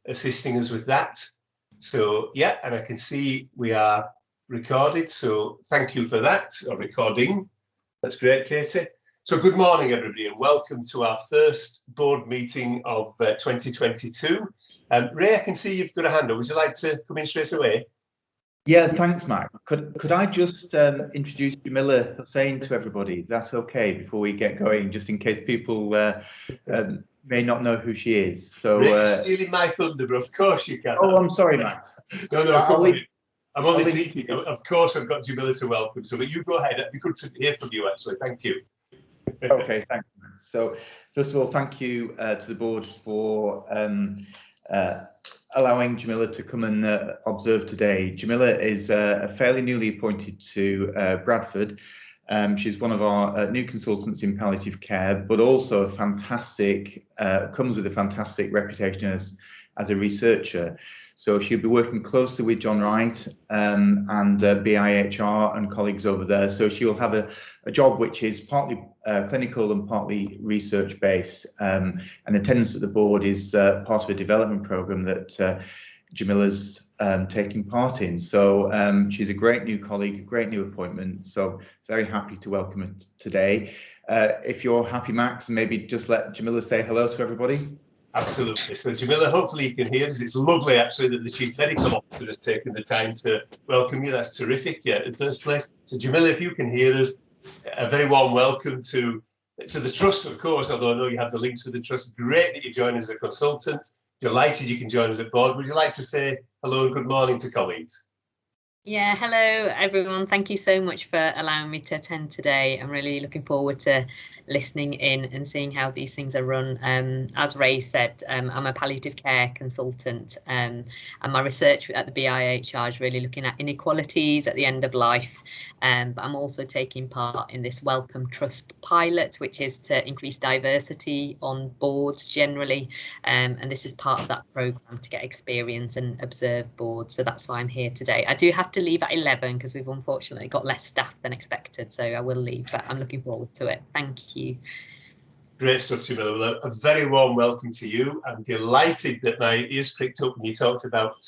assisting us with that. So yeah, and I can see we are recorded, so thank you for that, or recording. That's great, Katie. So good morning, everybody, and welcome to our first board meeting of 2022. Ray, I can see you've got a hand up. Would you like to come in straight away? Yeah, thanks, Matt. Could I just introduce Jamila Hussain to everybody? Is that okay before we get going, just in case people may not know who she is? So stealing my thunder, but of course you can. Oh, I'm sorry, Matt. No, come on. I'm only teasing. Of course, I've got Jamila to welcome. So, but you go ahead. It'd be good to hear from you, actually. Thank you. Okay, thanks. So, first of all, thank you to the board for allowing Jamila to come and observe today. Jamila is fairly newly appointed to Bradford. She's one of our new consultants in palliative care, but also a fantastic, comes with a fantastic reputation as a researcher. So she'll be working closely with John Wright and BIHR and colleagues over there. So she'll have a job which is partly clinical and partly research based. And attendance at the board is part of a development program that Jamila's taking part in. So she's a great new colleague, a great new appointment. So very happy to welcome her today. If you're happy, Max, maybe just let Jamila say hello to everybody. Absolutely. So Jamila, hopefully you can hear us. It's lovely actually that the Chief Medical Officer has taken the time to welcome you. That's terrific. Yeah, in the first place. So Jamila, if you can hear us, a very warm welcome to the Trust, of course, although I know you have the links with the Trust. Great that you join as a consultant. Delighted you can join us at board. Would you like to say hello and good morning to colleagues? Yeah, hello everyone. Thank you so much for allowing me to attend today. I'm really looking forward to listening in and seeing how these things are run. As Ray said, I'm a palliative care consultant and my research at the BIHR is really looking at inequalities at the end of life. But I'm also taking part in this Welcome Trust pilot, which is to increase diversity on boards generally. And this is part of that programme to get experience and observe boards. So that's why I'm here today. I do have to leave at 11 because we've unfortunately got less staff than expected, so I will leave, but I'm looking forward to it. Thank you. Great stuff, Jamila. A very warm welcome to you. I'm delighted that my ears pricked up when you talked about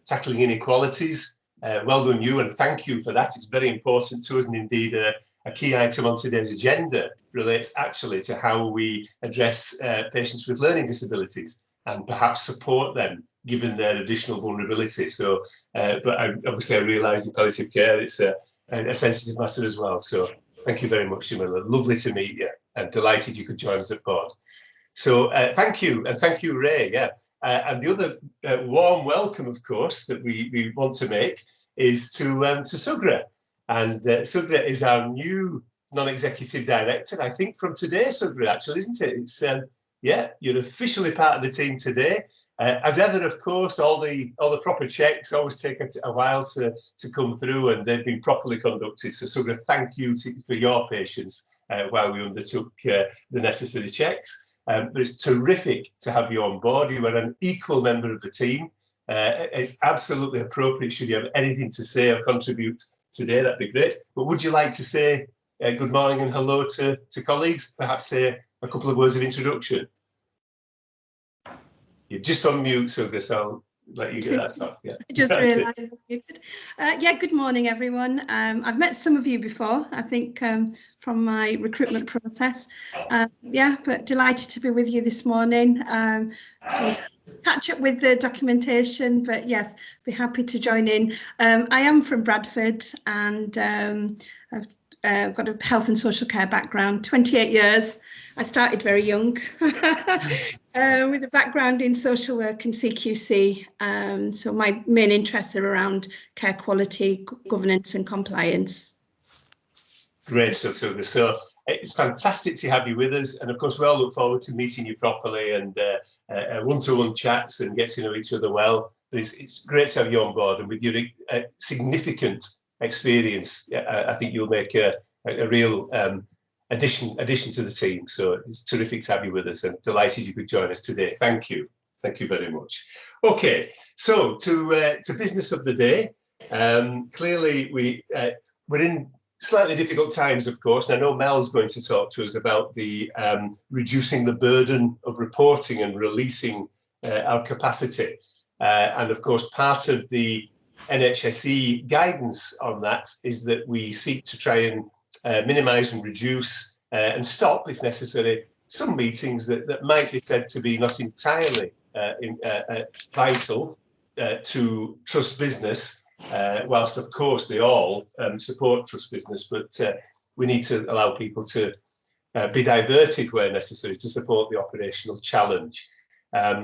tackling inequalities. Well done you, and thank you for that. It's very important to us, and indeed a key item on today's agenda relates actually to how we address patients with learning disabilities and perhaps support them given their additional vulnerability. So, but obviously I realise in palliative care it's a sensitive matter as well. So thank you very much, Jamila. Lovely to meet you and delighted you could join us at board. So thank you, and thank you, Ray. Yeah, and the other warm welcome, of course, that we want to make is to Sugra. And Sugra is our new non-executive director, I think from today, Sugra, actually, isn't it? It's yeah, you're officially part of the team today. As ever, of course, all the proper checks always take a while to come through, and they've been properly conducted. So, Sugra, thank you for your patience while we undertook the necessary checks. But it's terrific to have you on board. You are an equal member of the team. It's absolutely appropriate. Should you have anything to say or contribute today, that'd be great. But would you like to say good morning and hello to colleagues? Perhaps say a couple of words of introduction. You're just on mute, so I'll let you get that off. Yeah. Just realised I'm muted. Yeah, good morning, everyone. I've met some of you before, I think, from my recruitment process. Yeah, but delighted to be with you this morning. Catch up with the documentation, but yes, be happy to join in. I am from Bradford and I've got a health and social care background, 28 years. I started very young with a background in social work and CQC. So my main interests are around care quality, governance and compliance. Great stuff, Sugar. So it's fantastic to have you with us. And of course, we all look forward to meeting you properly and one-to-one chats and get to know each other well. But it's great to have you on board. And with your significant experience, I think you'll make a real addition to the team. So it's terrific to have you with us and delighted you could join us today. Thank you. Thank you very much. Okay, so to business of the day. Clearly, we're in slightly difficult times, of course. And I know Mel's going to talk to us about the reducing the burden of reporting and releasing our capacity. And of course, part of the NHSE guidance on that is that we seek to try and minimise and reduce and stop, if necessary, some meetings that might be said to be not entirely vital to trust business, whilst of course they all support trust business, but we need to allow people to be diverted where necessary to support the operational challenge.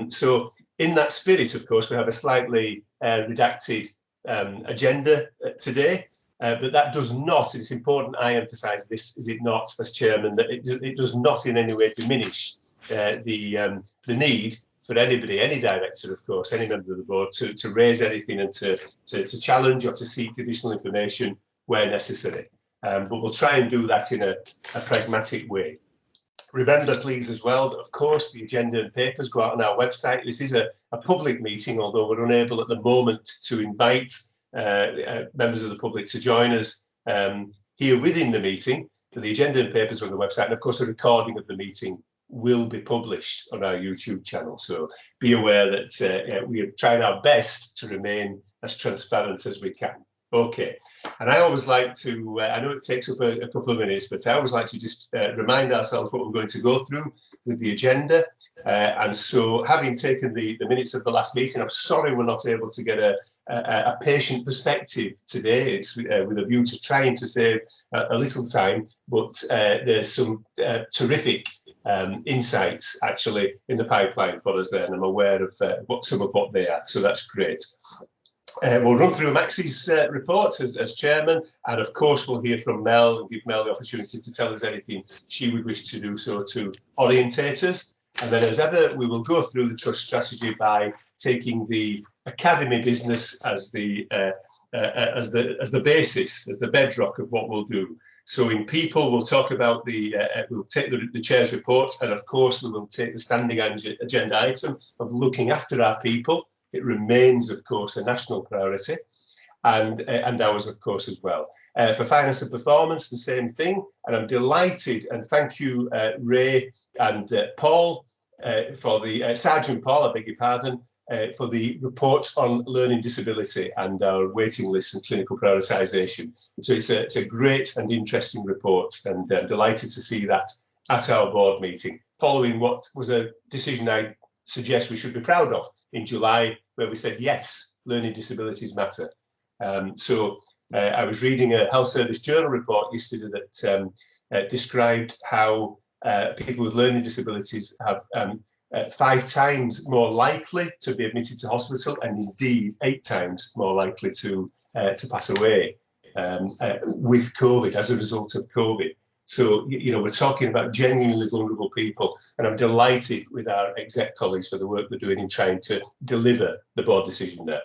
So in that spirit, of course, we have a slightly redacted agenda today, but that does not, and it's important I emphasise this, is it not, as chairman, that it does not in any way diminish the need for anybody, any director, of course, any member of the board, to raise anything and to challenge or to seek additional information where necessary. But we'll try and do that in a pragmatic way. Remember, please, as well, that of course the agenda and papers go out on our website. This is a public meeting, although we're unable at the moment to invite members of the public to join us here within the meeting. But the agenda and papers are on the website, and of course a recording of the meeting will be published on our YouTube channel. So be aware that we have tried our best to remain as transparent as we can. Okay, and I always like to, I know it takes up a couple of minutes, but I always like to just remind ourselves what we're going to go through with the agenda. And so having taken the minutes of the last meeting, I'm sorry we're not able to get a patient perspective today. It's with a view to trying to save a little time, but there's some terrific insights actually in the pipeline for us there, and I'm aware of some of what they are, so that's great. We'll run through Max's reports as chairman, and of course we'll hear from Mel and give Mel the opportunity to tell us anything she would wish to do so to orientate us. And then, as ever, we will go through the trust strategy by taking the academy business as the basis, as the bedrock of what we'll do. So in people, we'll talk about we'll take the chair's report, and of course we will take the standing agenda item of looking after our people. It remains, of course, a national priority, and ours, of course, as well. For finance and performance, the same thing. And I'm delighted, and thank you, Ray and Paul, for the Sergeant Paul, I beg your pardon, for the report on learning disability and our waiting lists and clinical prioritisation. So it's a great and interesting report, and delighted to see that at our board meeting, following what was a decision I suggest we should be proud of in July, where we said, yes, learning disabilities matter. So I was reading a Health Service Journal report yesterday that described how people with learning disabilities have 5 times more likely to be admitted to hospital, and indeed 8 times more likely to pass away with COVID, as a result of COVID. So, you know, we're talking about genuinely vulnerable people, and I'm delighted with our exec colleagues for the work they're doing in trying to deliver the board decision there.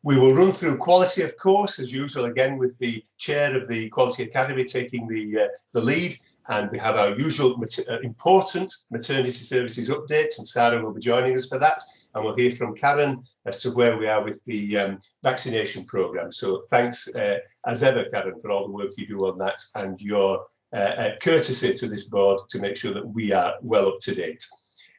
We will run through quality, of course, as usual, again, with the chair of the Quality Academy taking the lead. And we have our usual important maternity services update, and Sarah will be joining us for that. And we'll hear from Karen as to where we are with the vaccination programme. So thanks, as ever, Karen, for all the work you do on that, and your courtesy to this board to make sure that we are well up to date.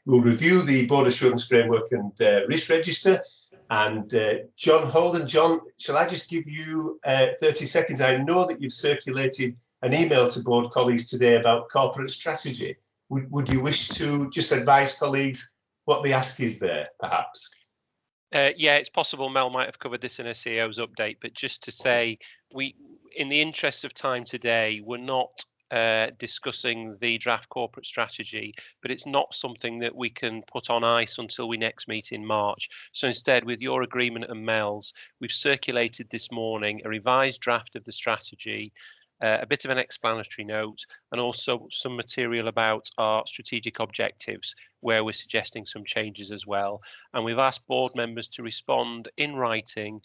We'll review the board assurance framework and risk register. And John Holden, John, shall I just give you 30 seconds? I know that you've circulated an email to board colleagues today about corporate strategy. Would you wish to just advise colleagues what the ask is there, perhaps? Yeah, it's possible Mel might have covered this in a CEO's update, but just to say, in the interest of time today, we're not discussing the draft corporate strategy, but it's not something that we can put on ice until we next meet in March. So instead, with your agreement and Mel's, we've circulated this morning a revised draft of the strategy, a bit of an explanatory note, and also some material about our strategic objectives, where we're suggesting some changes as well. And we've asked board members to respond in writing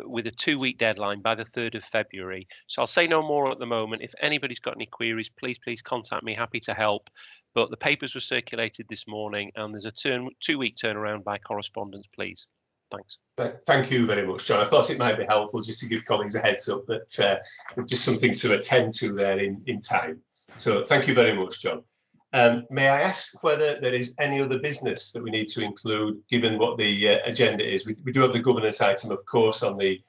with a 2-week deadline by the 3rd of February. So I'll say no more at the moment. If anybody's got any queries, please contact me. Happy to help. But the papers were circulated this morning, and there's a 2-week turnaround by correspondence, please. Thanks. Thank you very much, John. I thought it might be helpful just to give colleagues a heads up that just something to attend to there in time. So thank you very much, John. May I ask whether there is any other business that we need to include, given what the agenda is? We do have the governance item, of course, on the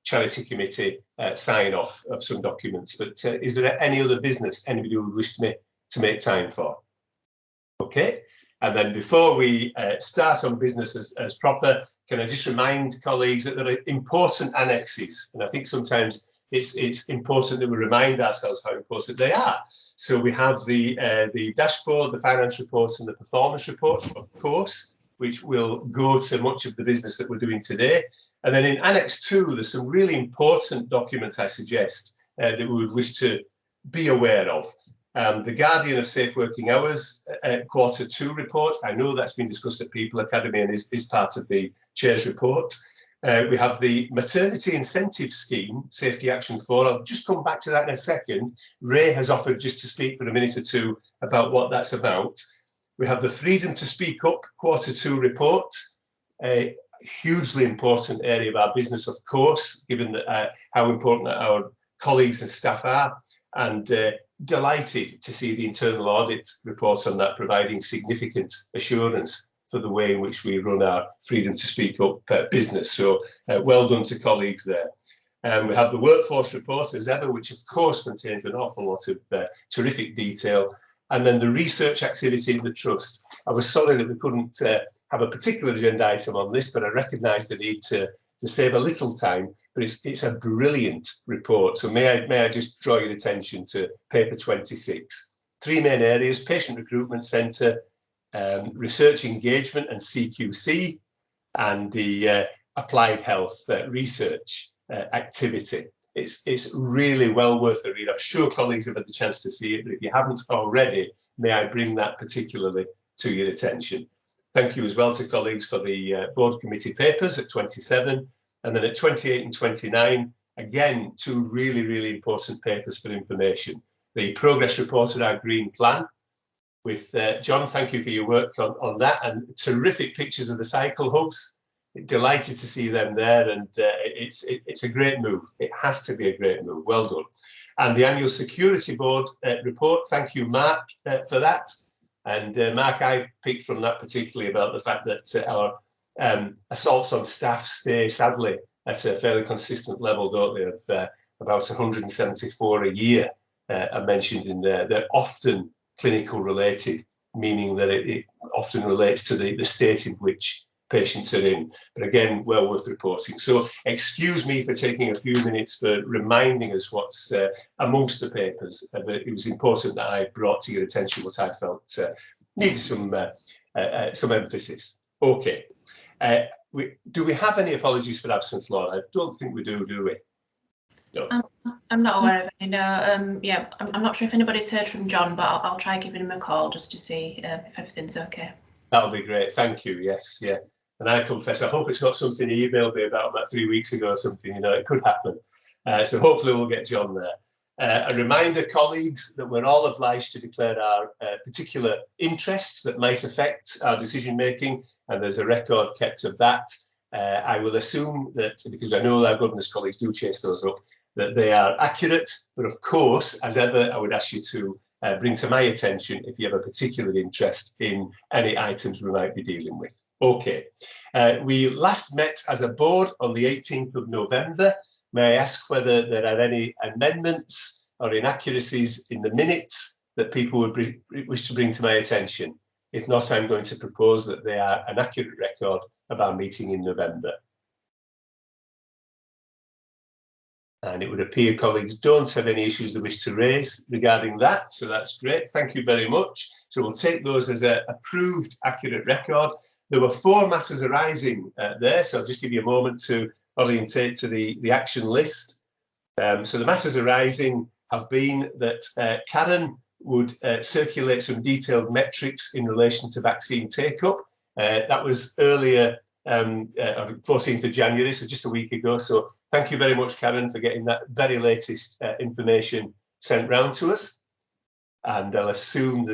charity committee sign-off of some documents, but is there any other business anybody would wish to make time for? Okay, and then before we start on business as proper, can I just remind colleagues that there are important annexes, and I think sometimes it's important that we remind ourselves how important they are. So we have the dashboard, the finance reports and the performance reports, of course, which will go to much of the business that we're doing today. And then in Annex 2, there's some really important documents, I suggest, that we would wish to be aware of. The Guardian of Safe Working Hours Q2 report. I know that's been discussed at People Academy and is part of the Chair's report. We have the Maternity Incentive Scheme, Safety Action 4. I'll just come back to that in a second. Ray has offered just to speak for a minute or two about what that's about. We have the Freedom to Speak Up Q2 report, a hugely important area of our business, of course, given how important our colleagues and staff are, and delighted to see the internal audit report on that, providing significant assurance for the way in which we run our Freedom to Speak Up business. So well done to colleagues there. We have the workforce report as ever, which of course contains an awful lot of terrific detail. And then the research activity in the trust. I was sorry that we couldn't have a particular agenda item on this, but I recognise the need to save a little time. But it's a brilliant report. So may I just draw your attention to paper 26. 3 main areas: patient recruitment centre, research engagement and CQC, and the applied health research activity. It's really well worth a read. I'm sure colleagues have had the chance to see it, but if you haven't already, may I bring that particularly to your attention. Thank you as well to colleagues for the board committee papers at 27, and then at 28 and 29, again, 2 really, really important papers for information. The progress report on our green plan, with John, thank you for your work on that, and terrific pictures of the cycle hubs. Delighted to see them there, and it's a great move. It has to be a great move. Well done. And the annual security board report. Thank you, Mark, for that. And Mark, I picked from that particularly about the fact that our assaults on staff stay, sadly, at a fairly consistent level, don't they? Of about 174 a year are mentioned in there. They're often clinical related, meaning that it often relates to the state in which patients are in, but again, well worth reporting. So excuse me for taking a few minutes for reminding us what's amongst the papers, but it was important that I brought to your attention what I felt needs some emphasis. Okay, do we have any apologies for absence, Laura? I don't think we do we? No. I'm not aware of any, no. Yeah, I'm not sure if anybody's heard from John, but I'll try giving him a call just to see if everything's okay. That'll be great, thank you, yes, yeah. And I confess, I hope it's not something he emailed me about 3 weeks ago or something, you know, it could happen. So hopefully we'll get John there. A reminder, colleagues, that we're all obliged to declare our particular interests that might affect our decision making, and there's a record kept of that. I will assume that, because I know our governance colleagues do chase those up, that they are accurate, but of course, as ever, I would ask you to bring to my attention if you have a particular interest in any items we might be dealing with. Okay, we last met as a board on the 18th of November. May I ask whether there are any amendments or inaccuracies in the minutes that people would wish to bring to my attention? If not, I'm going to propose that they are an accurate record of our meeting in November. And it would appear colleagues don't have any issues they wish to raise regarding that, so that's great. Thank you very much. So we'll take those as an approved, accurate record. There were 4 matters arising there, so I'll just give you a moment to orientate to the action list. So the matters arising have been that Karen would circulate some detailed metrics in relation to vaccine take-up. That was earlier, 14th of January, so just a week ago. So thank you very much, Karen, for getting that very latest information sent round to us. And I'll assume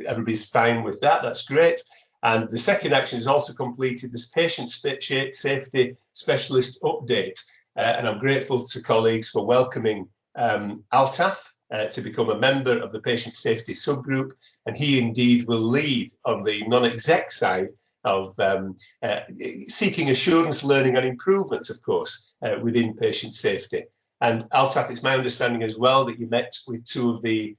everybody's fine with that. That's great. And the second action is also completed, this patient safety specialist update. And I'm grateful to colleagues for welcoming Altaf to become a member of the patient safety subgroup, and he indeed will lead on the non-exec side of seeking assurance, learning and improvement, of course, within patient safety. And Altaf, it's my understanding as well that you met with two of the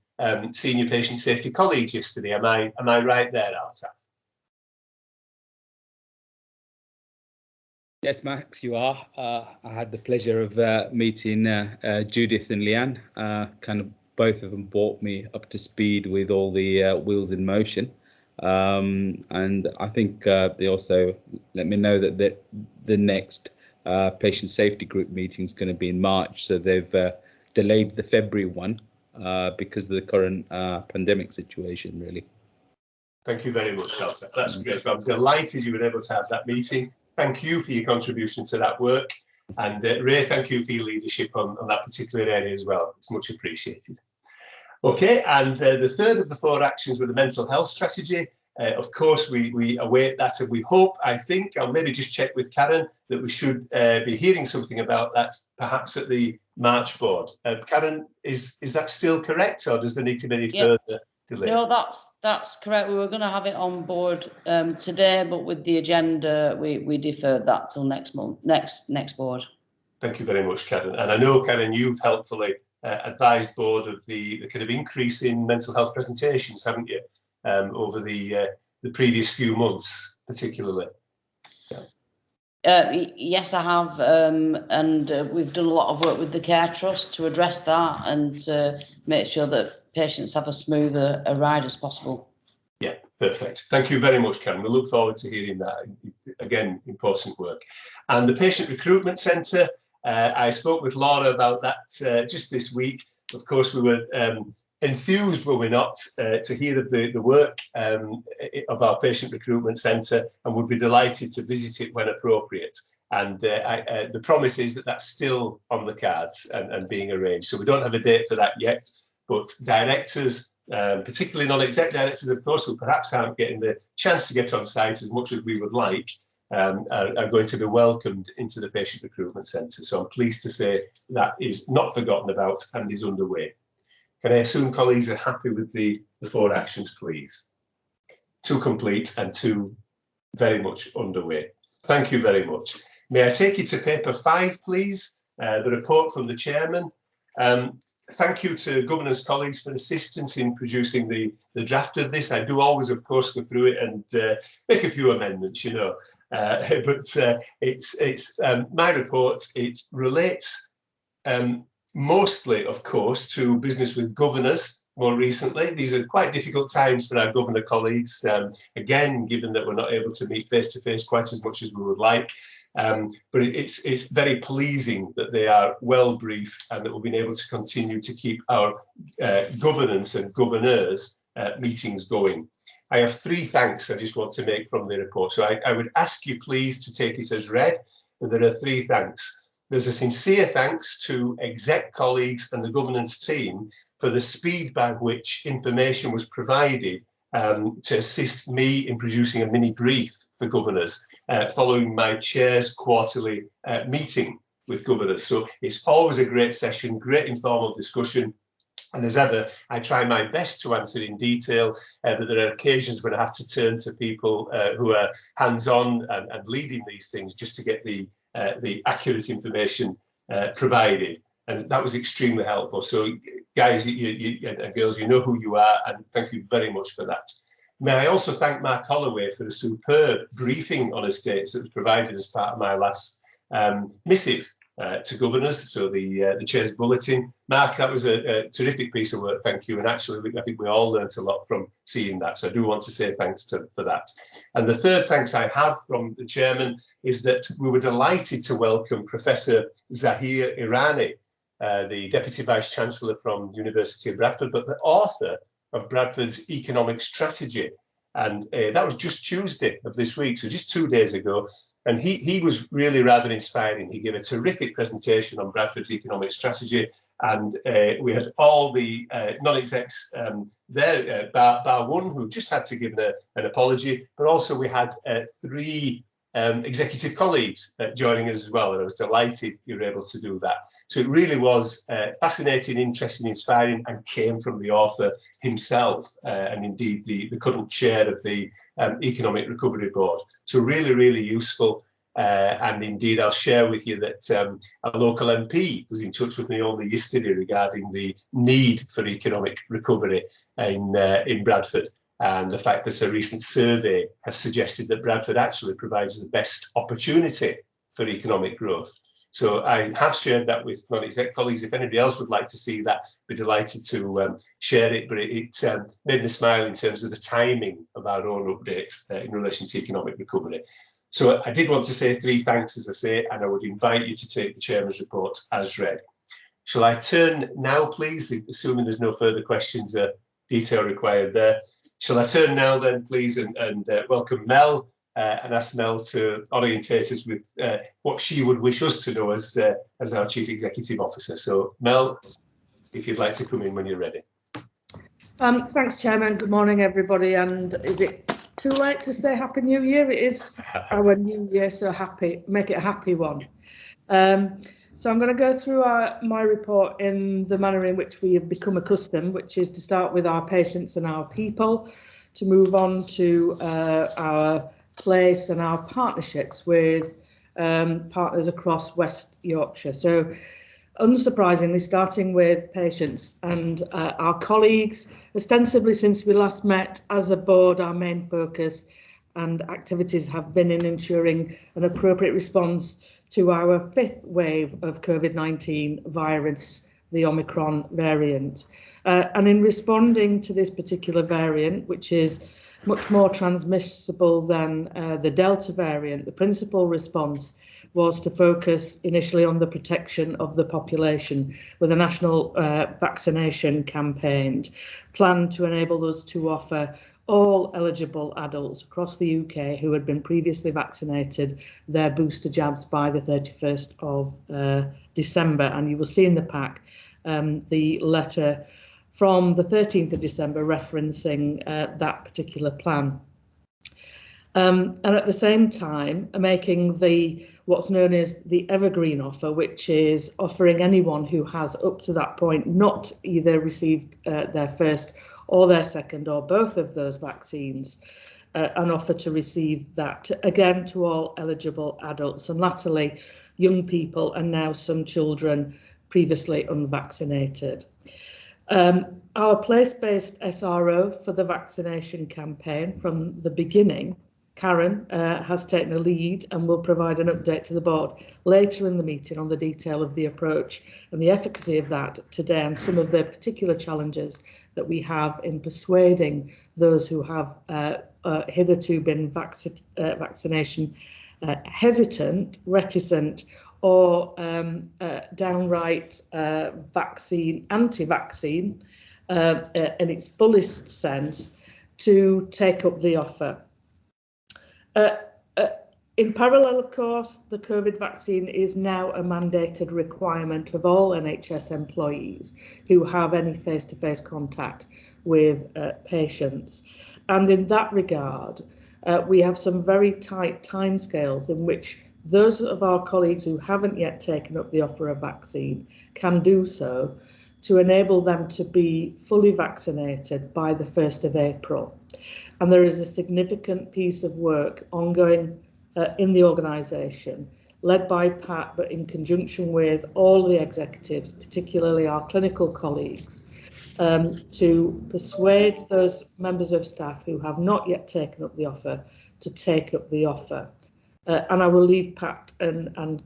senior patient safety colleagues yesterday. Am I right there, Altaf? Yes, Max, you are. I had the pleasure of meeting Judith and Leanne. Kind of both of them brought me up to speed with all the wheels in motion. And I think they also let me know that the next patient safety group meeting is going to be in March. So they've delayed the February one because of the current pandemic situation, really. Thank you very much, Altaf. That's great. I'm delighted you were able to have that meeting. Thank you for your contribution to that work. And Ray, thank you for your leadership on that particular area as well. It's much appreciated. Okay, and the third of the 4 actions of the mental health strategy. Of course, we await that, and we hope, I think, I'll maybe just check with Karen, that we should be hearing something about that perhaps at the March board. Karen, is that still correct, or does there need to be any further delay? No, that's correct. We were going to have it on board today, but with the agenda, we deferred that till next month, next board. Thank you very much, Karen. And I know, Karen, you've helpfully advised board of the kind of increase in mental health presentations, haven't you, over the previous few months, particularly? Yes, I have, and we've done a lot of work with the Care Trust to address that and to make sure that patients have as smooth a ride as possible. Yeah, perfect. Thank you very much, Karen. We look forward to hearing that. Again, important work. And the Patient Recruitment Centre, I spoke with Laura about that just this week. Of course, we were enthused, were we not, to hear of the work of our Patient Recruitment Centre, and would be delighted to visit it when appropriate. And the promise is that that's still on the cards and being arranged. So we don't have a date for that yet, but directors, particularly non-exec directors, of course, who perhaps aren't getting the chance to get on site as much as we would like, are going to be welcomed into the Patient Recruitment Centre. So I'm pleased to say that is not forgotten about and is underway. Can I assume colleagues are happy with the 4 actions, please? 2 complete and 2 very much underway. Thank you very much. May I take you to paper 5, please? The report from the chairman. Thank you to governance colleagues for assistance in producing the draft of this. I do always, of course, go through it and make a few amendments, you know. But it's my report. It relates mostly, of course, to business with governors more recently. These are quite difficult times for our governor colleagues, again, given that we're not able to meet face-to-face quite as much as we would like. But it's very pleasing that they are well briefed and that we've been able to continue to keep our governance and governors meetings going. I have 3 thanks I just want to make from the report. So I would ask you please to take it as read. But there are 3 thanks. There's a sincere thanks to exec colleagues and the governance team for the speed by which information was provided to assist me in producing a mini brief for governors following my chair's quarterly meeting with governors. So it's always a great session, great informal discussion. And as ever, I try my best to answer in detail, but there are occasions when I have to turn to people who are hands-on and leading these things just to get the accurate information provided. And that was extremely helpful. So guys and girls, you know who you are, and thank you very much for that. May I also thank Mark Holloway for the superb briefing on estates that was provided as part of my last missive to governors, so the chair's bulletin. Mark, that was a terrific piece of work, thank you. And actually, I think we all learnt a lot from seeing that. So I do want to say thanks for that. And the third thanks I have from the chairman is that we were delighted to welcome Professor Zahir Irani, the Deputy Vice-Chancellor from University of Bradford, but the author of Bradford's economic strategy. And that was just Tuesday of this week, so just 2 days ago. And he was really rather inspiring. He gave a terrific presentation on Bradford's economic strategy. And we had all the non-execs there, bar one, who just had to give an apology. But also we had 3 executive colleagues joining us as well, and I was delighted you were able to do that. So it really was fascinating, interesting, inspiring, and came from the author himself, and indeed the current chair of the Economic Recovery Board. So really, really useful. And indeed, I'll share with you that a local MP was in touch with me only yesterday regarding the need for economic recovery in Bradford, and the fact that a recent survey has suggested that Bradford actually provides the best opportunity for economic growth. So I have shared that with non-exec colleagues. If anybody else would like to see that, I'd be delighted to share it. But it made me smile in terms of the timing of our own updates in relation to economic recovery. So I did want to say 3 thanks, as I say, and I would invite you to take the Chairman's report as read. Shall I turn now, please, assuming there's no further questions, detail required there. Shall I turn now then, please, and welcome Mel, and ask Mel to orientate us with what she would wish us to know as our Chief Executive Officer. So Mel, if you'd like to come in when you're ready. Thanks, Chairman. Good morning, everybody. And is it too late to say Happy New Year? It is our new year, so happy, make it a happy one. So I'm going to go through my report in the manner in which we have become accustomed, which is to start with our patients and our people, to move on to our place and our partnerships with partners across West Yorkshire. So unsurprisingly, starting with patients and our colleagues, ostensibly since we last met as a board, our main focus and activities have been in ensuring an appropriate response to our 5th wave of COVID-19 virus, the Omicron variant. And in responding to this particular variant, which is much more transmissible than the Delta variant, the principal response was to focus initially on the protection of the population with a national vaccination campaign planned to enable us to offer all eligible adults across the UK who had been previously vaccinated their booster jabs by the 31st of December. And you will see in the pack the letter from the 13th of December referencing that particular plan. And at the same time, making what's known as the evergreen offer, which is offering anyone who has up to that point not either received their first or their second or both of those vaccines, an offer to receive that, again, to all eligible adults, and latterly young people and now some children previously unvaccinated. Our place-based SRO for the vaccination campaign from the beginning, Karen, has taken a lead and will provide an update to the board later in the meeting on the detail of the approach and the efficacy of that today, and some of the particular challenges that we have in persuading those who have hitherto been vaccination hesitant, reticent, or downright anti-vaccine in its fullest sense, to take up the offer. In parallel, of course, the COVID vaccine is now a mandated requirement of all NHS employees who have any face-to-face contact with patients. And in that regard, we have some very tight timescales in which those of our colleagues who haven't yet taken up the offer of vaccine can do so to enable them to be fully vaccinated by the 1st of April. And there is a significant piece of work ongoing in the organisation, led by Pat, but in conjunction with all the executives, particularly our clinical colleagues, to persuade those members of staff who have not yet taken up the offer to take up the offer. And I will leave Pat and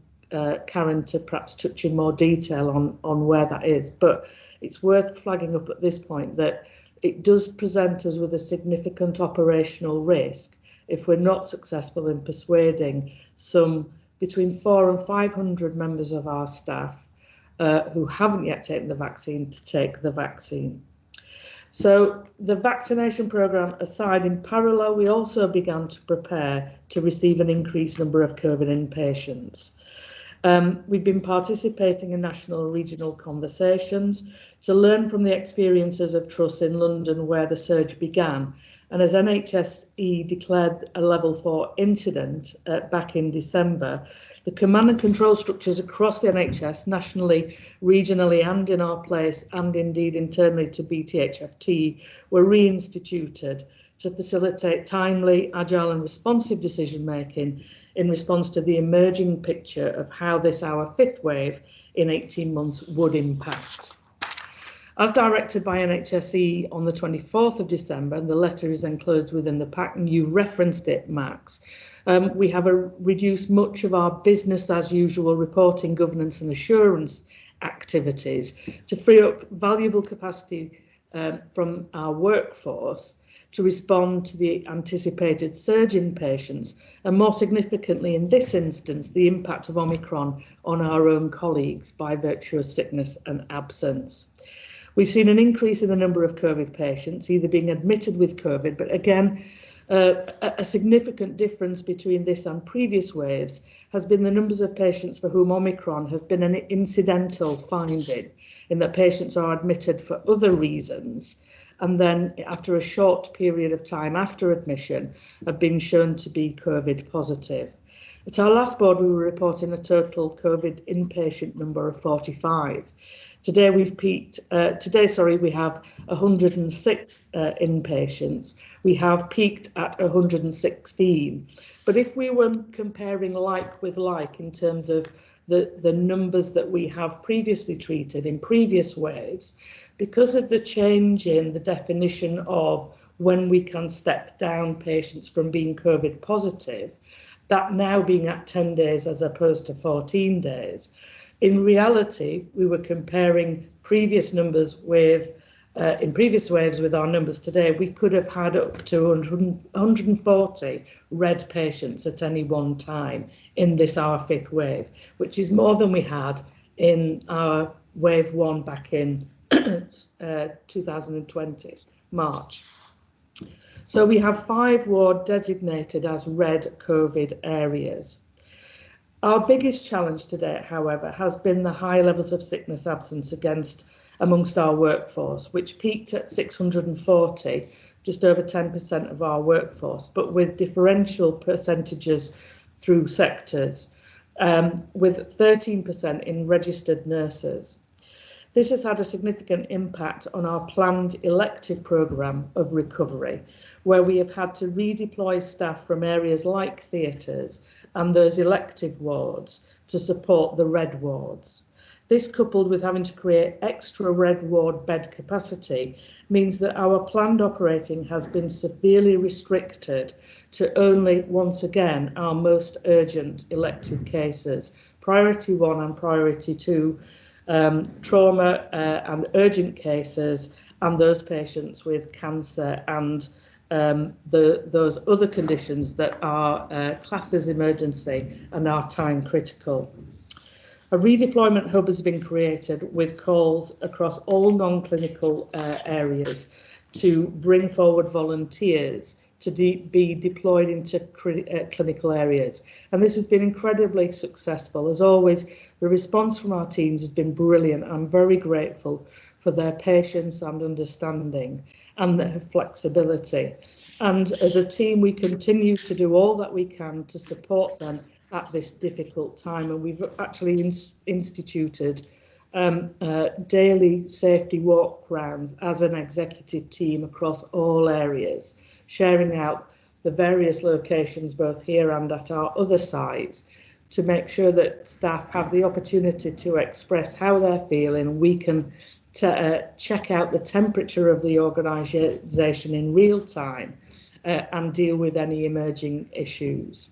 Karen to perhaps touch in more detail on where that is. But it's worth flagging up at this point that it does present us with a significant operational risk if we're not successful in persuading some between 400 and 500 members of our staff who haven't yet taken the vaccine to take the vaccine. So the vaccination programme aside, in parallel, we also began to prepare to receive an increased number of COVID inpatients. We've been participating in national and regional conversations to learn from the experiences of trusts in London where the surge began And as NHSE declared a level 4 incident back in December, the command and control structures across the NHS, nationally, regionally and in our place, and indeed internally to BTHFT, were reinstituted to facilitate timely, agile and responsive decision making in response to the emerging picture of how this, our 5th wave in 18 months, would impact. As directed by NHSE on the 24th of December, and the letter is enclosed within the pack, and you referenced it, Max, we have reduced much of our business as usual reporting, governance and assurance activities to free up valuable capacity from our workforce to respond to the anticipated surge in patients, and more significantly in this instance, the impact of Omicron on our own colleagues by virtue of sickness and absence. We've seen an increase in the number of COVID patients, either being admitted with COVID, but again, a significant difference between this and previous waves has been the numbers of patients for whom Omicron has been an incidental finding, in that patients are admitted for other reasons, and then after a short period of time after admission have been shown to be COVID positive. At our last board, we were reporting a total COVID inpatient number of 45. Today we have 106 inpatients. We have peaked at 116. But if we were comparing like with like in terms of the numbers that we have previously treated in previous waves, because of the change in the definition of when we can step down patients from being COVID positive, that now being at 10 days as opposed to 14 days, in reality, we were comparing previous numbers with, in previous waves with our numbers today, we could have had up to 140 red patients at any one time in this, our 5th wave, which is more than we had in our wave 1 back in 2020, March. So we have 5 wards designated as red COVID areas. Our biggest challenge today, however, has been the high levels of sickness absence amongst our workforce, which peaked at 640, just over 10% of our workforce, but with differential percentages through sectors, with 13% in registered nurses. This has had a significant impact on our planned elective programme of recovery, where we have had to redeploy staff from areas like theatres and those elective wards to support the red wards. This, coupled with having to create extra red ward bed capacity, means that our planned operating has been severely restricted to only, once again, our most urgent elective cases, priority 1 and priority 2, trauma and urgent cases, and those patients with cancer and those other conditions that are classed as emergency and are time critical. A redeployment hub has been created with calls across all non-clinical areas to bring forward volunteers to be deployed into clinical areas. And this has been incredibly successful. As always, the response from our teams has been brilliant. I'm very grateful for their patience and understanding and their flexibility. And as a team, we continue to do all that we can to support them at this difficult time. And we've actually instituted daily safety walk rounds as an executive team across all areas, sharing out the various locations both here and at our other sites to make sure that staff have the opportunity to express how they're feeling. We can check out the temperature of the organisation in real time and deal with any emerging issues.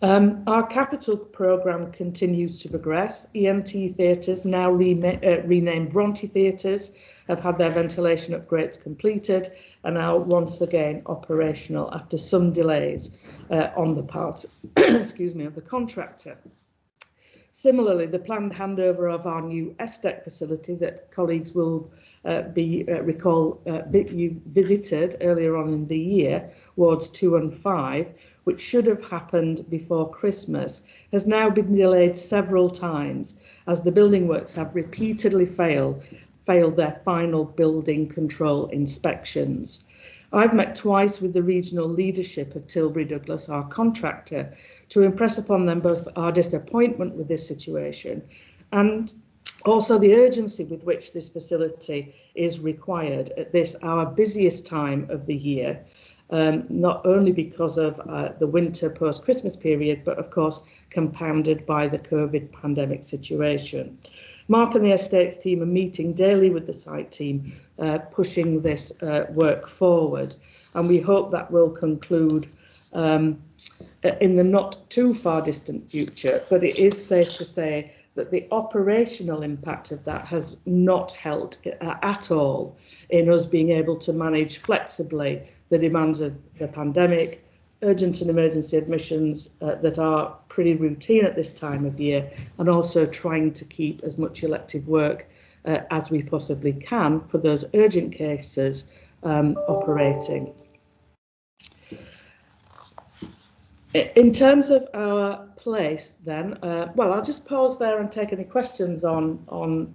Our capital programme continues to progress. ENT theatres, now renamed Bronte Theatres, have had their ventilation upgrades completed and are once again operational after some delays on the part excuse me, of the contractor. Similarly, the planned handover of our new ESTEC facility that colleagues will you visited earlier on in the year, wards 2 and 5, which should have happened before Christmas, has now been delayed several times as the building works have repeatedly failed their final building control inspections. I've met twice with the regional leadership of Tilbury Douglas, our contractor, to impress upon them both our disappointment with this situation and also the urgency with which this facility is required at this, our busiest time of the year, not only because of the winter post-Christmas period, but of course compounded by the COVID pandemic situation. Mark and the estates team are meeting daily with the site team, pushing this work forward, and we hope that will conclude in the not too far distant future. But it is safe to say that the operational impact of that has not helped at all in us being able to manage flexibly the demands of the pandemic, urgent and emergency admissions that are pretty routine at this time of year, and also trying to keep as much elective work as we possibly can for those urgent cases operating. In terms of our place then, well, I'll just pause there and take any questions on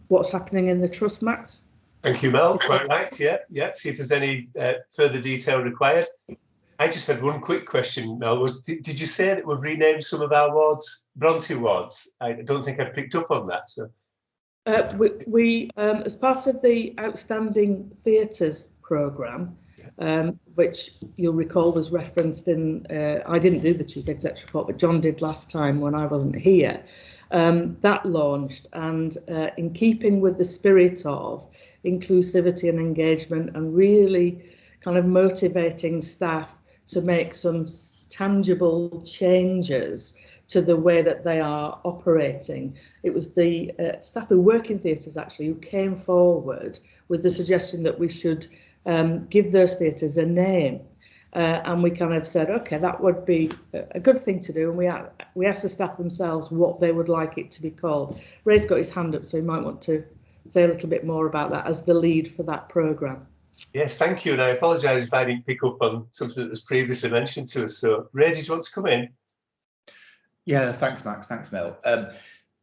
what's happening in the trust, Max. Thank you, Mel. Quite right. Yeah. See if there's any further detail required. I just had one quick question, Mel. Did you say that we've renamed some of our wards Bronte wards? I don't think I picked up on that. So, we as part of the Outstanding Theatres programme, which you'll recall was referenced in, I didn't do the Chief Exec's report, but John did last time when I wasn't here. That launched, and in keeping with the spirit of inclusivity and engagement and really kind of motivating staff to make some tangible changes to the way that they are operating. It was the staff who work in theatres actually who came forward with the suggestion that we should give those theatres a name. And we kind of said, okay, that would be a good thing to do. And we asked the staff themselves what they would like it to be called. Ray's got his hand up, so he might want to say a little bit more about that as the lead for that programme. Yes, thank you. And I apologise if I didn't pick up on something that was previously mentioned to us. So, Ray, did you want to come in? Yeah, thanks, Max. Thanks, Mel.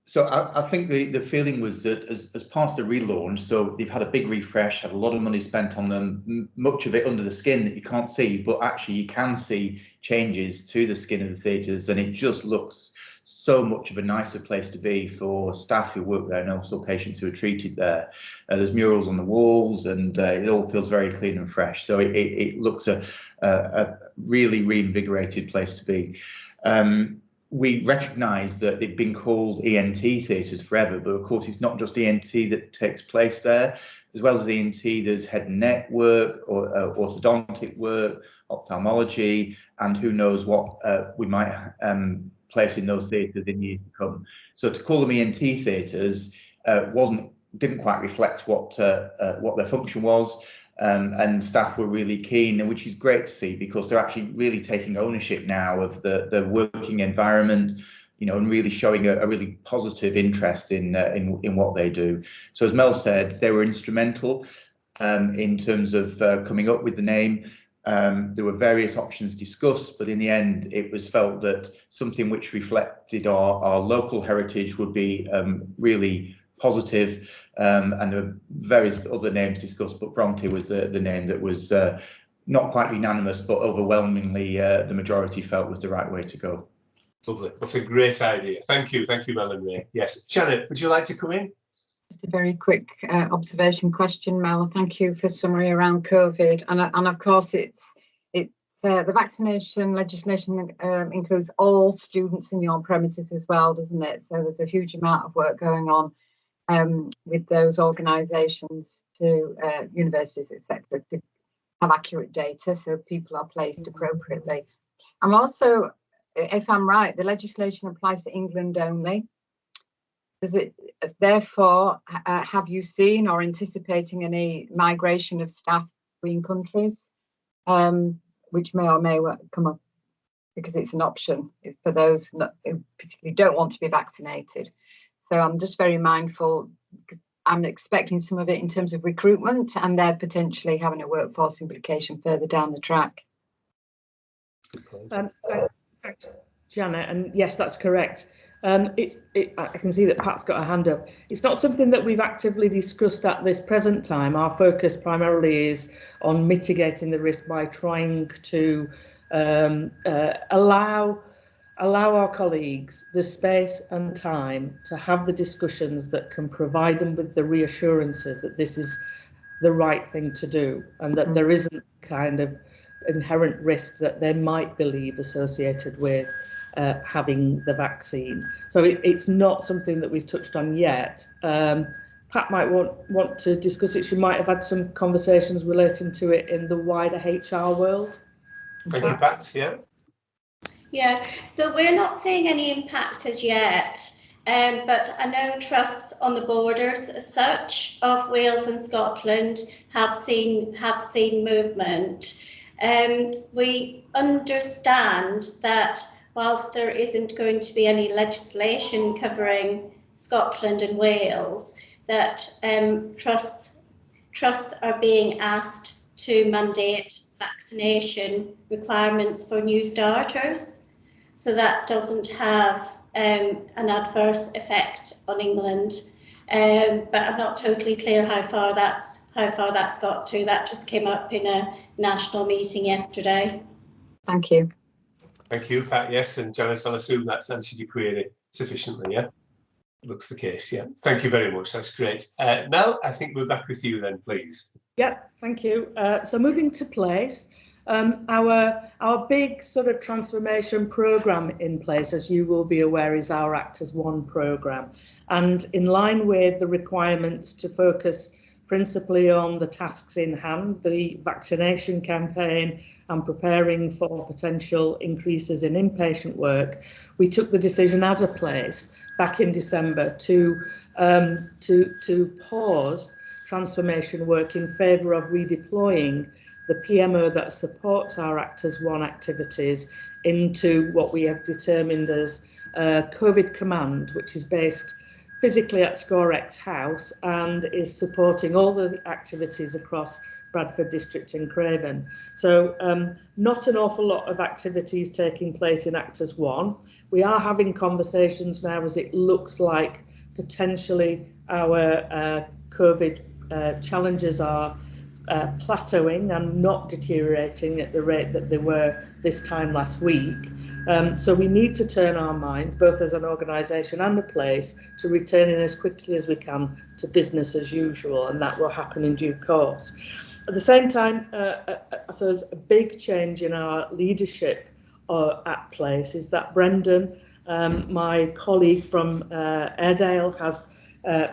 So I think the feeling was that as part of the relaunch, so they've had a big refresh, had a lot of money spent on them, much of it under the skin that you can't see, but actually you can see changes to the skin of the theatres, and it just looks so much of a nicer place to be for staff who work there and also patients who are treated there. There's murals on the walls, and it all feels very clean and fresh. So it looks a really reinvigorated place to be. We recognise that it'd been called ENT theatres forever, but of course it's not just ENT that takes place there. As well as ENT, there's head and neck work, or orthodontic work, ophthalmology, and who knows what we might place in those theatres in years to come. So to call them ENT theatres didn't quite reflect what their function was. And staff were really keen, and which is great to see, because they're actually really taking ownership now of the working environment, you know, and really showing a really positive interest in what they do. So as Mel said, they were instrumental in terms of coming up with the name. There were various options discussed, but in the end, it was felt that something which reflected our local heritage would be really positive, and there were various other names discussed, but Bronte was the name that was not quite unanimous, but overwhelmingly the majority felt was the right way to go. Lovely. That's a great idea. Thank you, Mel and Ray. Yes, Janet, would you like to come in? Just a very quick observation question, Mel. Thank you for summary around COVID, and of course it's the vaccination legislation includes all students in your premises as well, doesn't it? So there's a huge amount of work going on with those organisations to universities, etc., to have accurate data so people are placed appropriately. I'm also, if I'm right, the legislation applies to England only. Does it therefore have you seen or anticipating any migration of staff between countries, which may or may come up, because it's an option for those who particularly don't want to be vaccinated? So I'm just very mindful, because I'm expecting some of it in terms of recruitment, and they're potentially having a workforce implication further down the track. Thanks, Janet, and yes, that's correct. I can see that Pat's got a hand up. It's not something that we've actively discussed at this present time. Our focus primarily is on mitigating the risk by trying to allow our colleagues the space and time to have the discussions that can provide them with the reassurances that this is the right thing to do, and that there isn't kind of inherent risk that they might believe associated with having the vaccine. So it's not something that we've touched on yet. Pat might want to discuss it. She might have had some conversations relating to it in the wider HR world. Thank you, Pat. Yeah. Yeah, so we're not seeing any impact as yet, but I know trusts on the borders as such of Wales and Scotland have seen movement. We understand that whilst there isn't going to be any legislation covering Scotland and Wales, that trusts are being asked to mandate vaccination requirements for new starters, so that doesn't have an adverse effect on England. But I'm not totally clear how far that's got to. That just came up in a national meeting yesterday. Thank you. Thank you, Pat. Yes, and Janice, I'll assume that's answered your query sufficiently. Yeah, looks the case. Yeah, thank you very much. That's great. Mel, I think we're back with you then, please. Yeah, thank you. So moving to place, our big sort of transformation programme in place, as you will be aware, is our Act as One programme, and in line with the requirements to focus principally on the tasks in hand, the vaccination campaign and preparing for potential increases in inpatient work, we took the decision as a place back in December to pause transformation work in favour of redeploying the PMO that supports our Act as One activities into what we have determined as COVID Command, which is based physically at Scorex House and is supporting all the activities across Bradford District and Craven. So not an awful lot of activities taking place in Act as One. We are having conversations now as it looks like potentially our COVID challenges are plateauing and not deteriorating at the rate that they were this time last week. So we need to turn our minds, both as an organisation and a place, to returning as quickly as we can to business as usual, and that will happen in due course. At the same time, so there's a big change in our leadership at place is that Brendan, my colleague from Airedale, has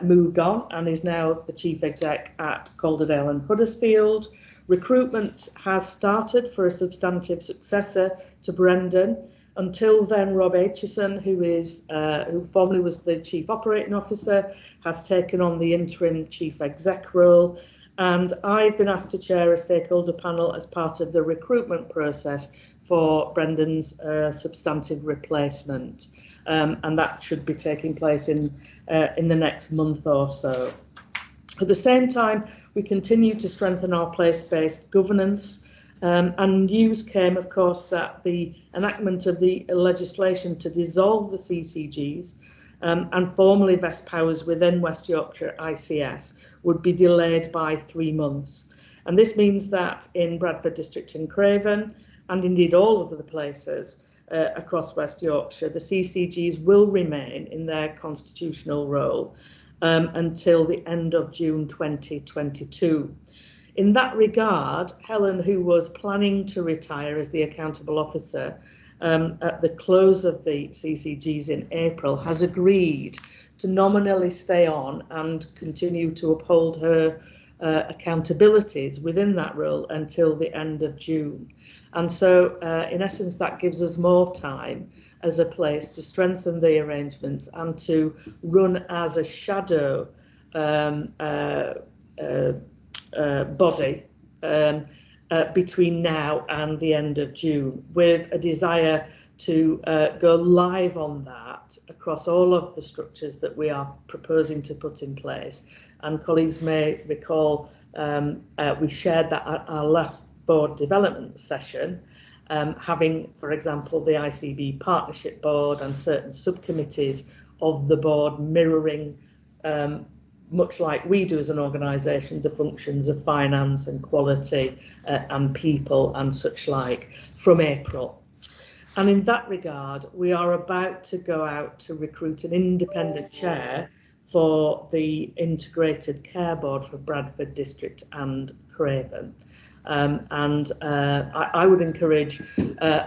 moved on and is now the chief exec at Calderdale and Huddersfield. Recruitment has started for a substantive successor to Brendan. Until then, Rob Aitchison, who formerly was the chief operating officer, has taken on the interim chief exec role. And I've been asked to chair a stakeholder panel as part of the recruitment process for Brendan's substantive replacement. And that should be taking place in the next month or so. At the same time, we continue to strengthen our place-based governance. And news came, of course, that the enactment of the legislation to dissolve the CCGs and formally vest powers within West Yorkshire ICS would be delayed by 3 months. And this means that in Bradford District and Craven, and indeed all of the places across West Yorkshire, the CCGs will remain in their constitutional role until the end of June 2022. In that regard, Helen, who was planning to retire as the accountable officer at the close of the CCGs in April, has agreed to nominally stay on and continue to uphold her accountabilities within that role until the end of June. And so, in essence, that gives us more time as a place to strengthen the arrangements and to run as a shadow body between now and the end of June, with a desire to go live on that across all of the structures that we are proposing to put in place. And colleagues may recall we shared that at our last board development session, having, for example, the ICB Partnership Board and certain subcommittees of the board mirroring, much like we do as an organisation, the functions of finance and quality and people and such like from April. And in that regard, we are about to go out to recruit an independent chair for the Integrated Care Board for Bradford District and Craven. I would encourage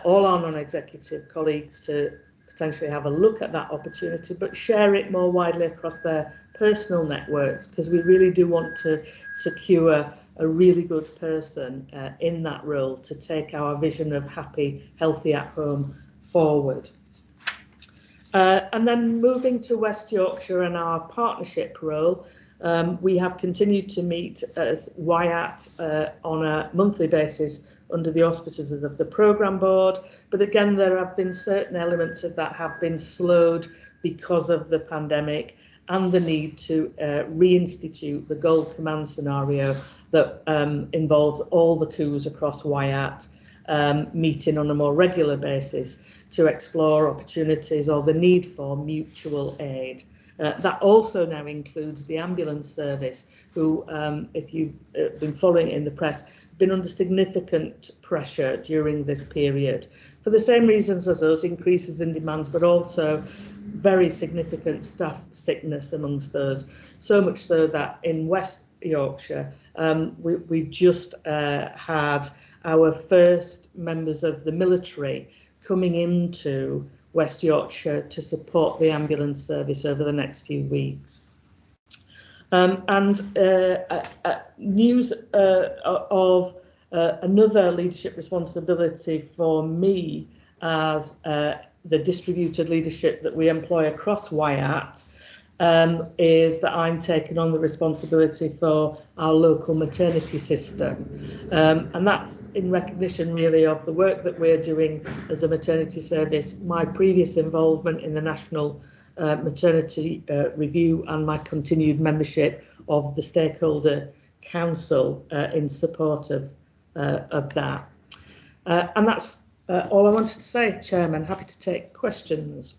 all our non-executive colleagues to potentially have a look at that opportunity, but share it more widely across their personal networks, because we really do want to secure a really good person in that role to take our vision of happy, healthy at home forward. And then moving to West Yorkshire and our partnership role, we have continued to meet as WIAT on a monthly basis under the auspices of the programme board. But again, there have been certain elements of that have been slowed because of the pandemic and the need to reinstitute the Gold Command scenario that involves all the coups across WIAT meeting on a more regular basis to explore opportunities or the need for mutual aid. That also now includes the ambulance service, who, if you've been following it in the press, been under significant pressure during this period for the same reasons as us, increases in demands, but also very significant staff sickness amongst those. So much so that in West Yorkshire, we've just had our first members of the military coming into West Yorkshire to support the ambulance service over the next few weeks. News of another leadership responsibility for me as the distributed leadership that we employ across WIAT is that I'm taking on the responsibility for our local maternity system. And that's in recognition really of the work that we're doing as a maternity service, my previous involvement in the National Maternity Review and my continued membership of the Stakeholder Council in support of that. And that's all I wanted to say, Chairman. Happy to take questions.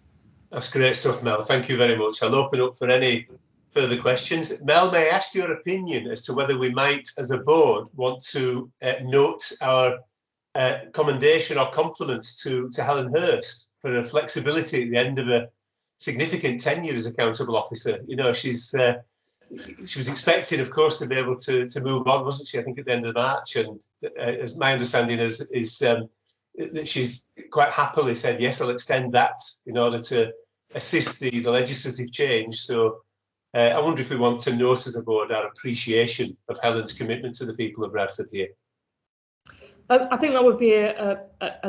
That's great stuff, Mel. Thank you very much. I'll open up for any further questions. Mel, may I ask your opinion as to whether we might, as a board, want to note our commendation or compliments to Helen Hurst for her flexibility at the end of a significant tenure as accountable officer. You know, she was expected, of course, to be able to move on, wasn't she? I think at the end of March, and as my understanding is that she's quite happily said, yes, I'll extend that in order to assist the legislative change. So I wonder if we want to note as a board our appreciation of Helen's commitment to the people of Bradford here. I think that would be a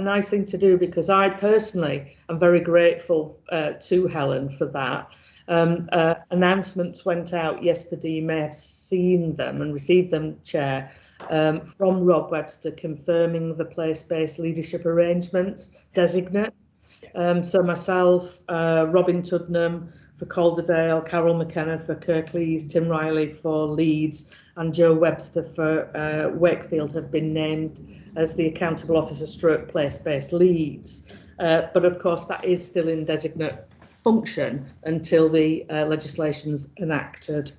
nice thing to do, because I personally am very grateful to Helen for that. Announcements went out yesterday, you may have seen them and received them, Chair, from Rob Webster confirming the place-based leadership arrangements designate. So myself, Robin Tuddenham for Calderdale, Carol McKenna for Kirklees, Tim Riley for Leeds, and Joe Webster for Wakefield have been named as the accountable officer stroke place-based leads. But of course, that is still in designate function until the legislation's enacted.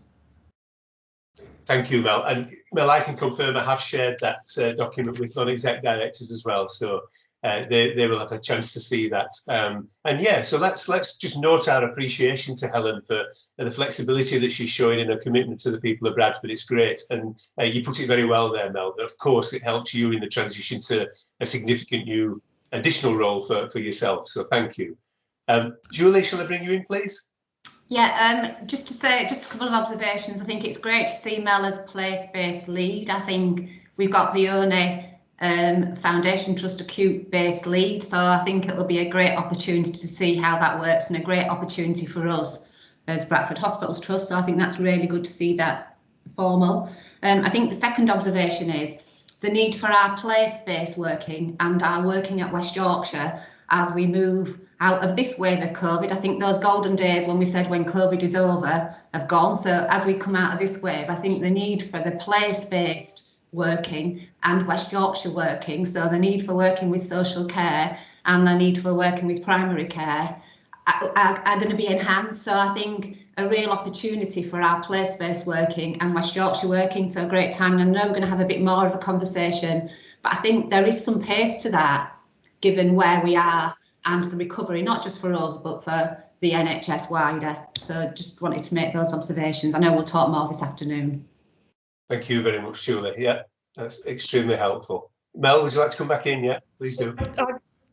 Thank you, Mel. And Mel, I can confirm I have shared that document with non-exec directors as well, so they will have a chance to see that. And yeah, so let's just note our appreciation to Helen for the flexibility that she's showing in her commitment to the people of Bradford. It's great, and you put it very well there, Mel. Of course, it helps you in the transition to a significant new additional role for yourself. So thank you. Julie, shall I bring you in, please? Yeah, just to say, just a couple of observations. I think it's great to see Mel as place-based lead. I think we've got the only Foundation Trust acute-based lead, so I think it'll be a great opportunity to see how that works and a great opportunity for us as Bradford Hospitals Trust. So I think that's really good to see that formal. I think the second observation is the need for our place-based working and our working at West Yorkshire as we move out of this wave of COVID. I think those golden days when we said when COVID is over have gone. So as we come out of this wave, I think the need for the place-based working and West Yorkshire working. So the need for working with social care and the need for working with primary care are going to be enhanced. So I think a real opportunity for our place-based working and West Yorkshire working. So a great time. And I know we're going to have a bit more of a conversation, but I think there is some pace to that, given where we are and the recovery, not just for us, but for the NHS wider. So just wanted to make those observations. I know we'll talk more this afternoon. Thank you very much, Julie. Yeah, that's extremely helpful. Mel, would you like to come back in? Yeah, please do.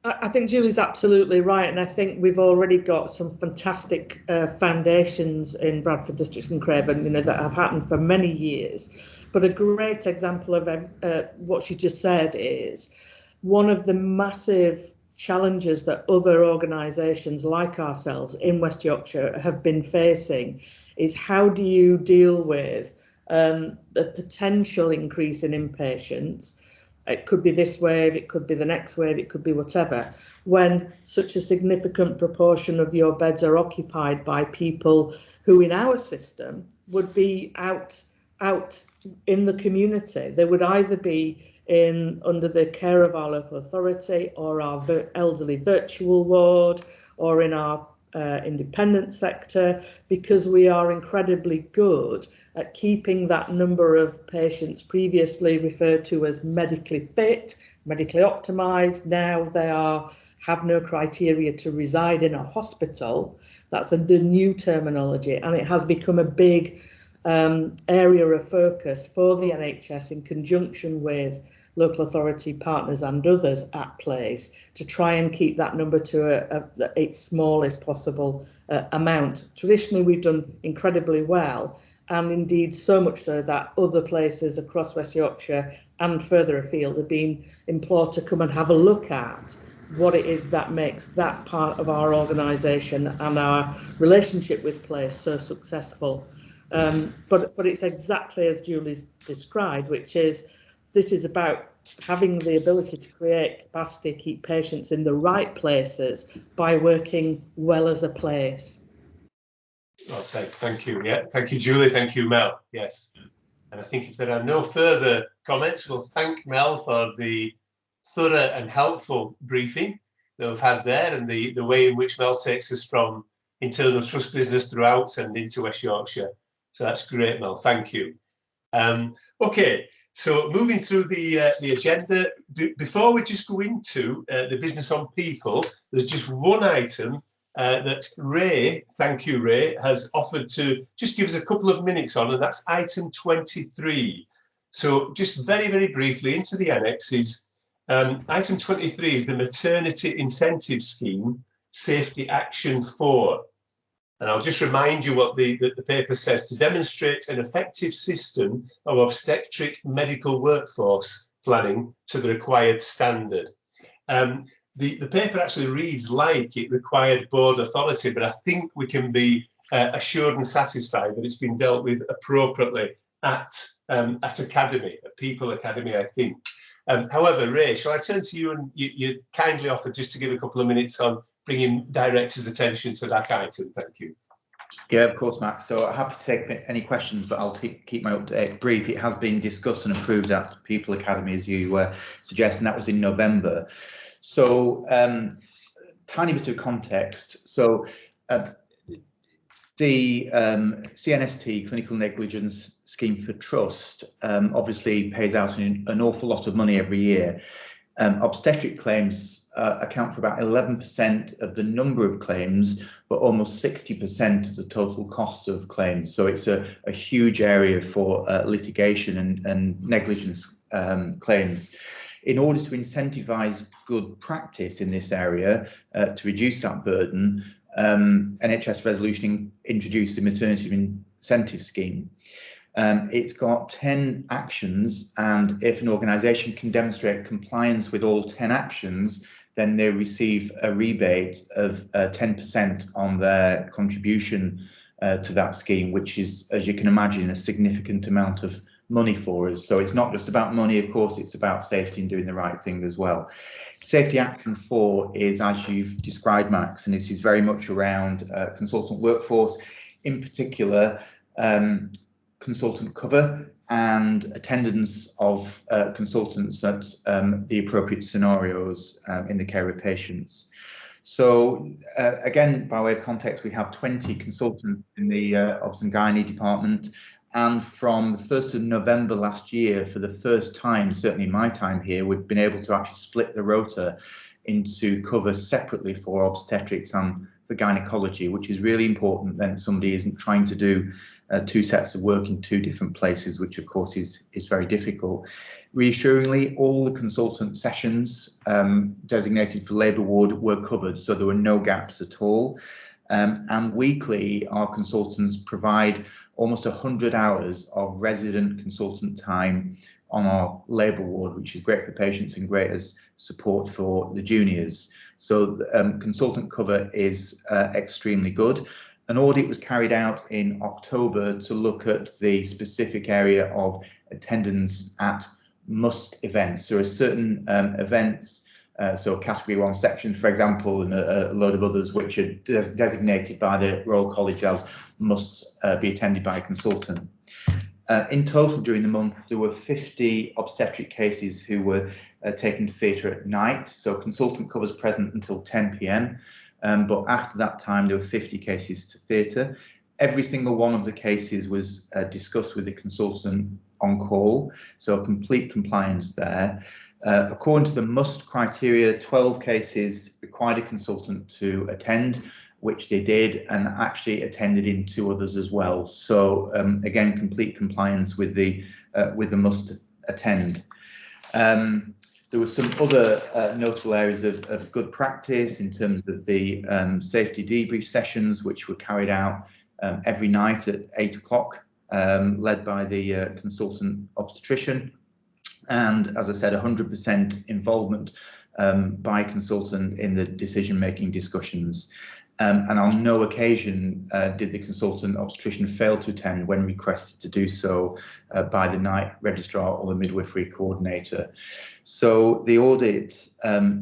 I think Julie's absolutely right, and I think we've already got some fantastic foundations in Bradford District and Craven, that have happened for many years. But a great example of what she just said is one of the massive challenges that other organisations like ourselves in West Yorkshire have been facing is how do you deal with the potential increase in inpatients. It could be this wave, it could be the next wave, it could be whatever, when such a significant proportion of your beds are occupied by people who in our system would be out in the community. They would either be under the care of our local authority or our elderly virtual ward or in our independent sector, because we are incredibly good at keeping that number of patients previously referred to as medically fit, medically optimised. Now they have no criteria to reside in a hospital. That's the new terminology, and it has become a big area of focus for the NHS in conjunction with local authority partners and others at place to try and keep that number to its smallest possible amount. Traditionally, we've done incredibly well, and indeed so much so that other places across West Yorkshire and further afield have been implored to come and have a look at what it is that makes that part of our organisation and our relationship with place so successful. But it's exactly as Julie's described, which is this is about having the ability to create capacity, keep patients in the right places by working well as a place. Well said. Thank you. Yeah, thank you, Julie. Thank you, Mel. Yes. And I think if there are no further comments, we'll thank Mel for the thorough and helpful briefing that we've had there and the way in which Mel takes us from internal trust business throughout and into West Yorkshire. So that's great, Mel. Thank you. Okay. So moving through the agenda, before we just go into the business on people, there's just one item that Ray, thank you Ray, has offered to just give us a couple of minutes on, and that's item 23. So just very, very briefly into the annexes, item 23 is the Maternity Incentive Scheme, Safety Action 4. And I'll just remind you what the paper says: to demonstrate an effective system of obstetric medical workforce planning to the required standard. The paper actually reads like it required board authority, but I think we can be assured and satisfied that it's been dealt with appropriately at Academy, at People Academy, I think. However, Ray, shall I turn to you, and you kindly offered just to give a couple of minutes on bringing directors' attention to that item. Thank you. Yeah, of course, Max. So I'm happy to take any questions, but I'll keep my update brief. It has been discussed and approved at People Academy, as you suggest, and that was in November. So tiny bit of context. So the CNST, Clinical Negligence Scheme for Trust, obviously pays out an awful lot of money every year. Obstetric claims account for about 11% of the number of claims, but almost 60% of the total cost of claims. So it's a huge area for litigation and negligence claims. In order to incentivise good practice in this area, to reduce that burden, NHS Resolution introduced the Maternity Incentive Scheme. It's got 10 actions, and if an organisation can demonstrate compliance with all 10 actions, then they receive a rebate of 10% on their contribution to that scheme, which is, as you can imagine, a significant amount of money for us. So it's not just about money, of course, it's about safety and doing the right thing as well. Safety Action 4 is, as you've described, Max, and this is very much around consultant workforce, in particular consultant cover and attendance of consultants at the appropriate scenarios in the care of patients. So again, by way of context, we have 20 consultants in the Obs and Gynae department, and from the 1st of November last year, for the first time, certainly in my time here, we've been able to actually split the rota into cover separately for obstetrics and for gynecology, which is really important. Then somebody isn't trying to do two sets of work in two different places, which of course is very difficult. Reassuringly, all the consultant sessions designated for labour ward were covered, so there were no gaps at all. And weekly, our consultants provide almost 100 hours of resident consultant time on our labour ward, which is great for patients and great as support for the juniors. So consultant cover is extremely good. An audit was carried out in October to look at the specific area of attendance at must events. There are certain events, so category 1 sections, for example, and a load of others which are designated by the Royal College as must be attended by a consultant. In total, during the month, there were 50 obstetric cases who were taken to theatre at night. So consultant covers present until 10 p.m. But after that time, there were 50 cases to theatre. Every single one of the cases was discussed with the consultant on call, so complete compliance there. According to the must criteria, 12 cases required a consultant to attend, which they did, and actually attended in 2 others as well. So again, complete compliance with the must attend. There were some other notable areas of good practice in terms of the safety debrief sessions, which were carried out every night at 8 o'clock, led by the consultant obstetrician. And as I said, 100% involvement by consultant in the decision-making discussions. And on no occasion did the consultant obstetrician fail to attend when requested to do so by the night registrar or the midwifery coordinator. So the audit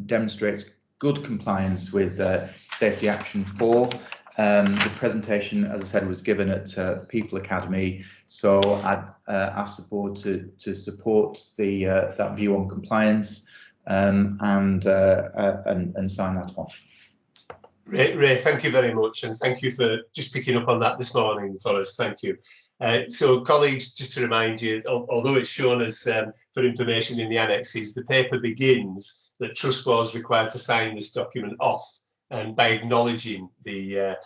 demonstrates good compliance with Safety Action 4. The presentation, as I said, was given at People Academy. So I'd asked the board to support that view on compliance and sign that off. Ray, thank you very much, and thank you for just picking up on that this morning for us. Thank you. So, colleagues, just to remind you, although it's shown as for information in the annexes, the paper begins that Trust Board is required to sign this document off, and by acknowledging the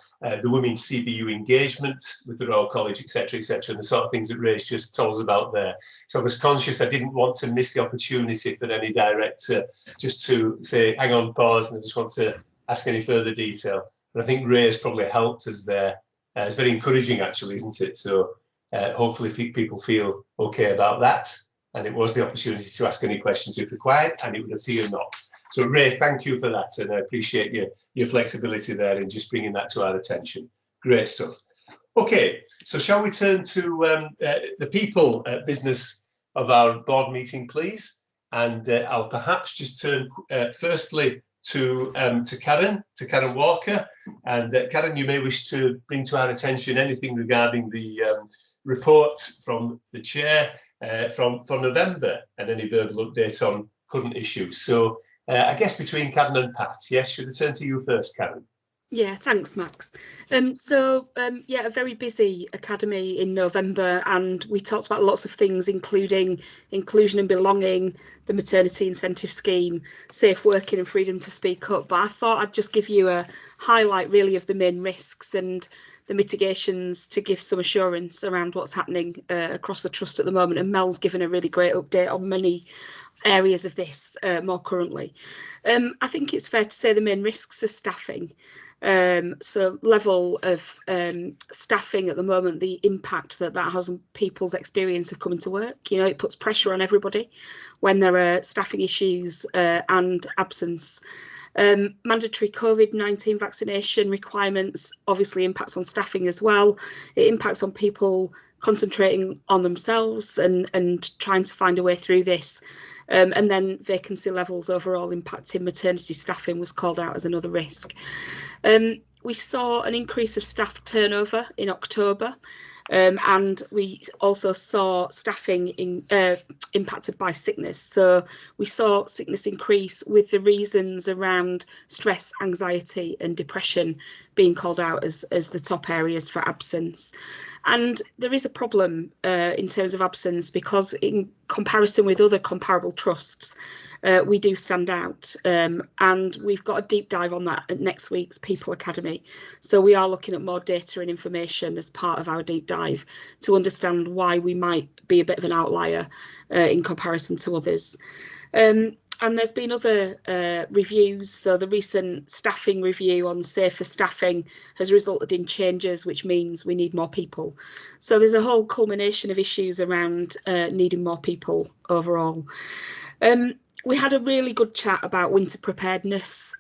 women's CBU engagement with the Royal College, etc., and the sort of things that Ray's just told us about there. So I was conscious I didn't want to miss the opportunity for any director just to say, hang on, pause, and I just want to ask any further detail. But I think Ray has probably helped us there. It's very encouraging, actually, isn't it? So hopefully people feel okay about that. And it was the opportunity to ask any questions if required, and it would appear not. So Ray, thank you for that. And I appreciate your flexibility there in just bringing that to our attention. Great stuff. Okay, so shall we turn to the people business of our board meeting, please? And I'll perhaps just turn firstly to Karen Walker. And Karen, you may wish to bring to our attention anything regarding the report from the chair for November and any verbal updates on current issues. So I guess between Karen and Pat, yes, should I turn to you first, Karen? Yeah, thanks, Max. Yeah, a very busy academy in November, and we talked about lots of things, including inclusion and belonging, the maternity incentive scheme, safe working and freedom to speak up. But I thought I'd just give you a highlight really of the main risks and the mitigations to give some assurance around what's happening across the trust at the moment. And Mel's given a really great update on many areas of this more currently. I think it's fair to say the main risks are staffing. So level of staffing at the moment, the impact that has on people's experience of coming to work. You know, it puts pressure on everybody when there are staffing issues and absence. Mandatory COVID-19 vaccination requirements obviously impacts on staffing as well. It impacts on people concentrating on themselves and trying to find a way through this. And then vacancy levels overall impacting maternity staffing was called out as another risk. We saw an increase of staff turnover in October, and we also saw staffing impacted by sickness. So we saw sickness increase, with the reasons around stress, anxiety and depression being called out as the top areas for absence. And there is a problem in terms of absence, because in comparison with other comparable trusts, we do stand out, and we've got a deep dive on that at next week's People Academy. So we are looking at more data and information as part of our deep dive to understand why we might be a bit of an outlier in comparison to others. And there's been other reviews. So the recent staffing review on safer staffing has resulted in changes, which means we need more people. So there's a whole culmination of issues around needing more people overall. We had a really good chat about winter preparedness.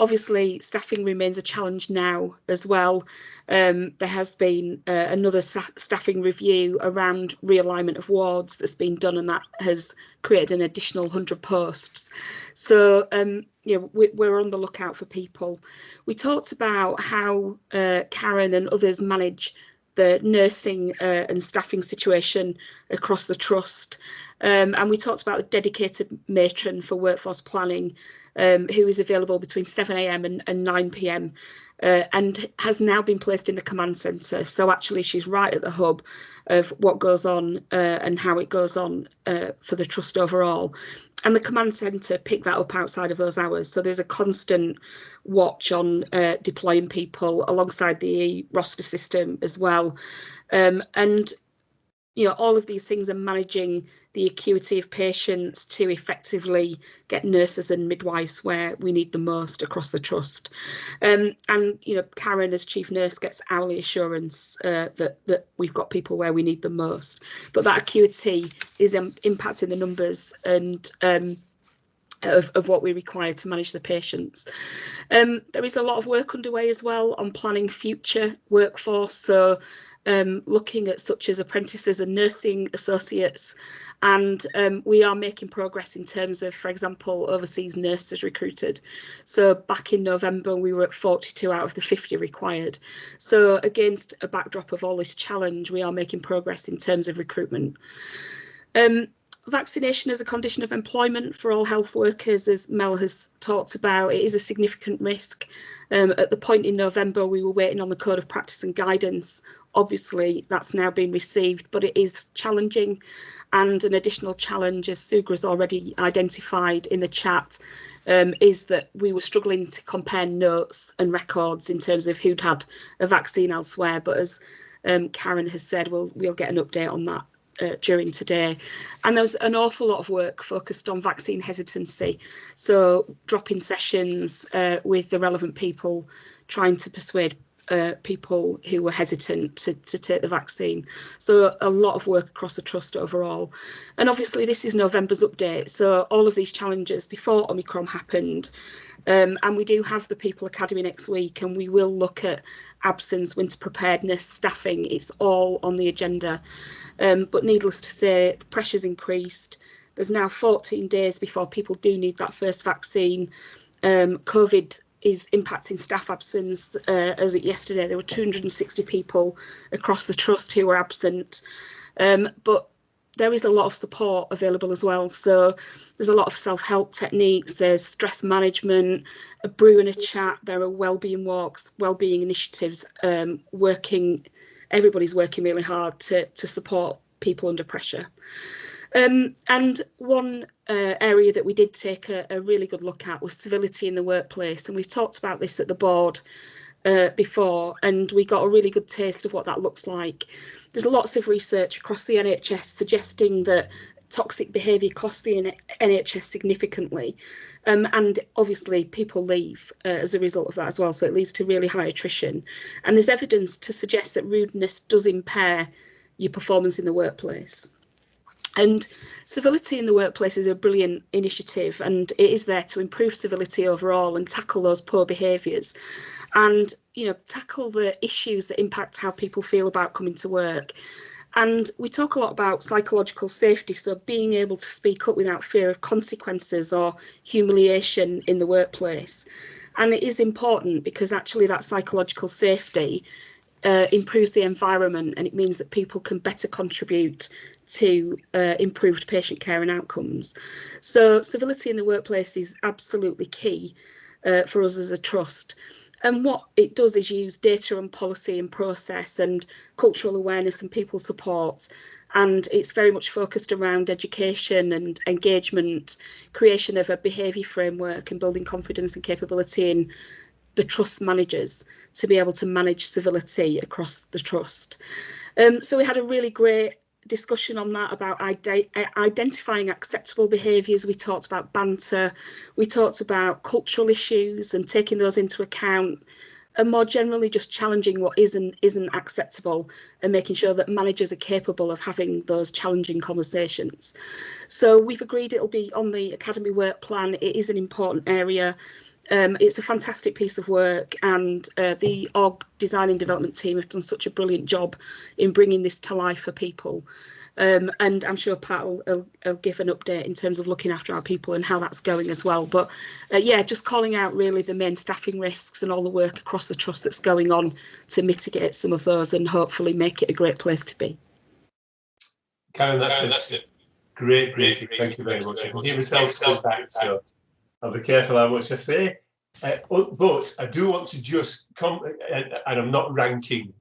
Obviously, staffing remains a challenge now as well. There has been another staffing review around realignment of wards that's been done, and that has created an additional 100 posts. So, we're on the lookout for people. We talked about how Karen and others manage the nursing and staffing situation across the trust. And we talked about a dedicated matron for workforce planning, who is available between 7 AM and 9 PM, and has now been placed in the command centre. So actually she's right at the hub of what goes on and how it goes on for the trust overall. And the command centre pick that up outside of those hours. So there's a constant watch on deploying people alongside the roster system as well. And all of these things are managing the acuity of patients to effectively get nurses and midwives where we need them most across the trust. And Karen, as chief nurse, gets hourly assurance that we've got people where we need them most. But that acuity is impacting the numbers and of what we require to manage the patients. There is a lot of work underway as well on planning future workforce. So looking at such as apprentices and nursing associates, and we are making progress in terms of, for example, overseas nurses recruited. So back in November we were at 42 out of the 50 required. So against a backdrop of all this challenge, we are making progress in terms of recruitment. Vaccination as a condition of employment for all health workers, as Mel has talked about, it is a significant risk. At the point in November, we were waiting on the Code of Practice and Guidance. Obviously, that's now been received, but it is challenging. And an additional challenge, as Sugra's already identified in the chat, is that we were struggling to compare notes and records in terms of who'd had a vaccine elsewhere. But as Karen has said, we'll get an update on that during today. And there was an awful lot of work focused on vaccine hesitancy, so drop-in sessions with the relevant people, trying to persuade people who were hesitant to take the vaccine. So a lot of work across the trust overall. And obviously this is November's update, so all of these challenges before Omicron happened. And we do have the People Academy next week, and we will look at absence, winter preparedness, staffing. It's all on the agenda. But needless to say, the pressure's increased. There's now 14 days before people do need that first vaccine. COVID is impacting staff absence. As of yesterday, there were 260 people across the trust who were absent. But there is a lot of support available as well. So there's a lot of self-help techniques, there's stress management, a brew and a chat, there are wellbeing walks, wellbeing initiatives, everybody's working really hard to support people under pressure. And one area that we did take a really good look at was civility in the workplace. And we've talked about this at the board before, and we got a really good taste of what that looks like. There's lots of research across the NHS suggesting that toxic behaviour costs the NHS significantly, and obviously people leave as a result of that as well, so it leads to really high attrition. And there's evidence to suggest that rudeness does impair your performance in the workplace. And civility in the workplace is a brilliant initiative, and it is there to improve civility overall and tackle those poor behaviours, and tackle the issues that impact how people feel about coming to work. And we talk a lot about psychological safety, so being able to speak up without fear of consequences or humiliation in the workplace. And it is important because actually that psychological safety improves the environment, and it means that people can better contribute to improved patient care and outcomes. So civility in the workplace is absolutely key for us as a trust. And what it does is use data and policy and process and cultural awareness and people support. And it's very much focused around education and engagement, creation of a behaviour framework and building confidence and capability in the trust managers to be able to manage civility across the trust. So we had a really great discussion on that about identifying acceptable behaviours. We talked about banter, we talked about cultural issues and taking those into account, and more generally just challenging what isn't acceptable and making sure that managers are capable of having those challenging conversations. So we've agreed it'll be on the Academy work plan. It is an important area. It's a fantastic piece of work, and the org design and development team have done such a brilliant job in bringing this to life for people. And I'm sure Pat will give an update in terms of looking after our people and how that's going as well. But yeah, just calling out really the main staffing risks and all the work across the trust that's going on to mitigate some of those and hopefully make it a great place to be. Karen, that's a great briefing. Thank you very much. I can hear myself coming back, so I'll be careful how much I say. But I do want to just and I'm not ranking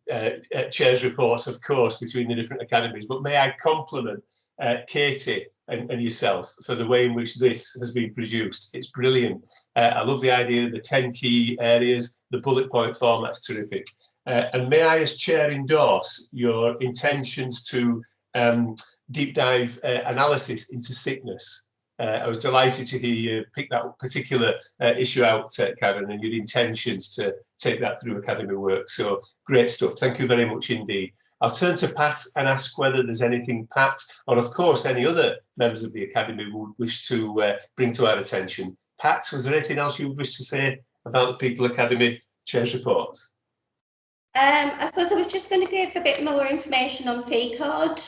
chairs' reports, of course, between the different academies, but may I compliment Katie and yourself for the way in which this has been produced. It's brilliant. I love the idea of the 10 key areas, the bullet point format's terrific. And may I, as chair, endorse your intentions to deep dive analysis into sickness. I was delighted to hear you pick that particular issue out, Karen, and your intentions to take that through Academy work. So great stuff. Thank you very much indeed. I'll turn to Pat and ask whether there's anything Pat, or of course any other members of the Academy would wish to bring to our attention. Pat, was there anything else you would wish to say about the People Academy Chairs reports? I suppose I was just going to give a bit more information on fee code.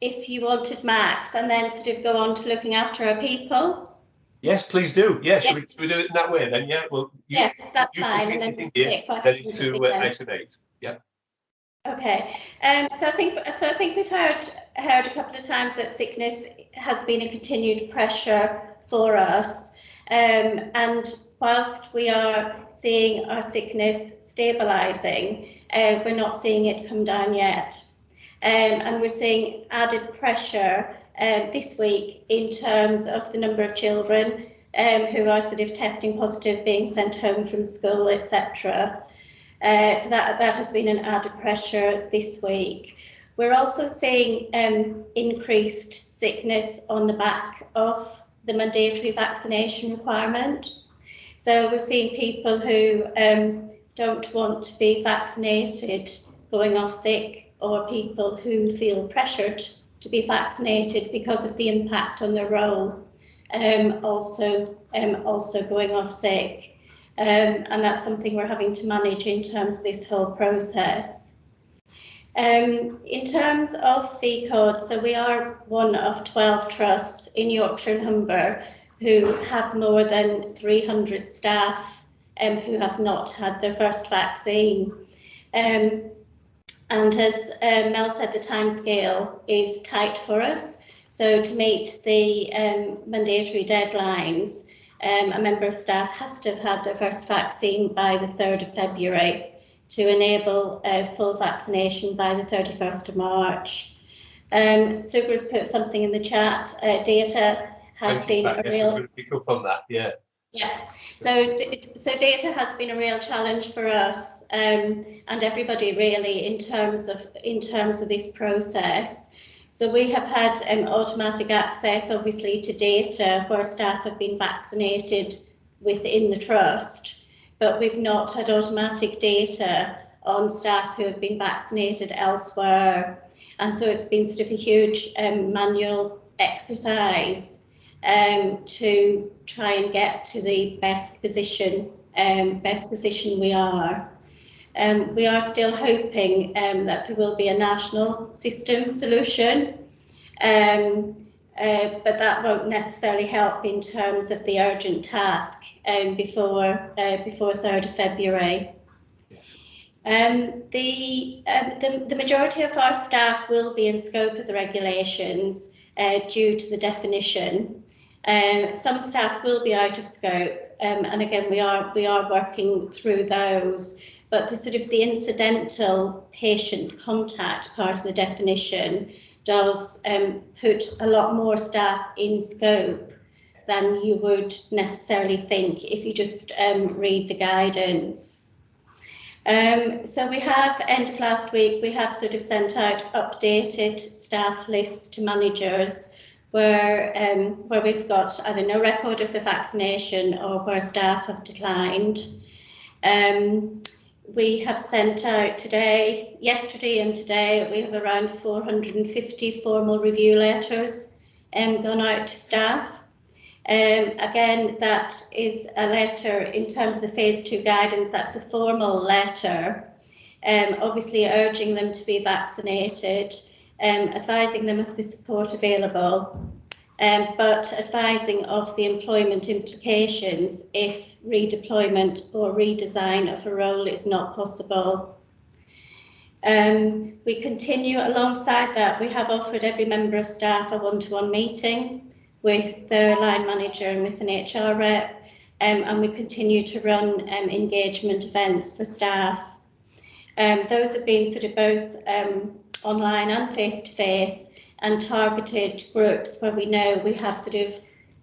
If you wanted, Max, and then sort of go on to looking after our people. Yes, please do. Yeah, should we do it in that way then? Yeah, well, that's fine. And then take questions to isolate. Yeah. Okay. So I think we've heard a couple of times that sickness has been a continued pressure for us, and whilst we are seeing our sickness stabilising, we're not seeing it come down yet. And we're seeing added pressure this week in terms of the number of children who are sort of testing positive, being sent home from school, etc. So that has been an added pressure this week. We're also seeing increased sickness on the back of the mandatory vaccination requirement. So we're seeing people who don't want to be vaccinated going off sick, or people who feel pressured to be vaccinated because of the impact on their role, also going off sick. And that's something we're having to manage in terms of this whole process. In terms of fee code, so we are one of 12 trusts in Yorkshire and Humber who have more than 300 staff who have not had their first vaccine. And as Mel said, the timescale is tight for us. So to meet the mandatory deadlines, a member of staff has to have had their first vaccine by the 3rd of February to enable full vaccination by the 31st of March. Sugar's put something in the chat. Data has been a real... pick up on that, yeah. Yeah, so data has been a real challenge for us and everybody really in terms of this process. So we have had automatic access, obviously, to data where staff have been vaccinated within the trust, but we've not had automatic data on staff who have been vaccinated elsewhere. And so it's been sort of a huge manual exercise to try and get to the best position we are. We are still hoping that there will be a national system solution, but that won't necessarily help in terms of the urgent task before 3rd of February. The majority of our staff will be in scope of the regulations due to the definition. Some staff will be out of scope, and again we are working through those. But the incidental patient contact part of the definition does put a lot more staff in scope than you would necessarily think if you just read the guidance. So we have, end of last week, we have sent out updated staff lists to managers where we've got either no record of the vaccination or where staff have declined. We have sent out yesterday and today, we have around 450 formal review letters gone out to staff. Again, that is a letter in terms of the phase 2 guidance, that's a formal letter, obviously urging them to be vaccinated, advising them of the support available, but advising of the employment implications if redeployment or redesign of a role is not possible. We continue alongside that. We have offered every member of staff a one-to-one meeting with their line manager and with an HR rep, and we continue to run engagement events for staff. Those have been both online and face-to-face, and targeted groups where we know we have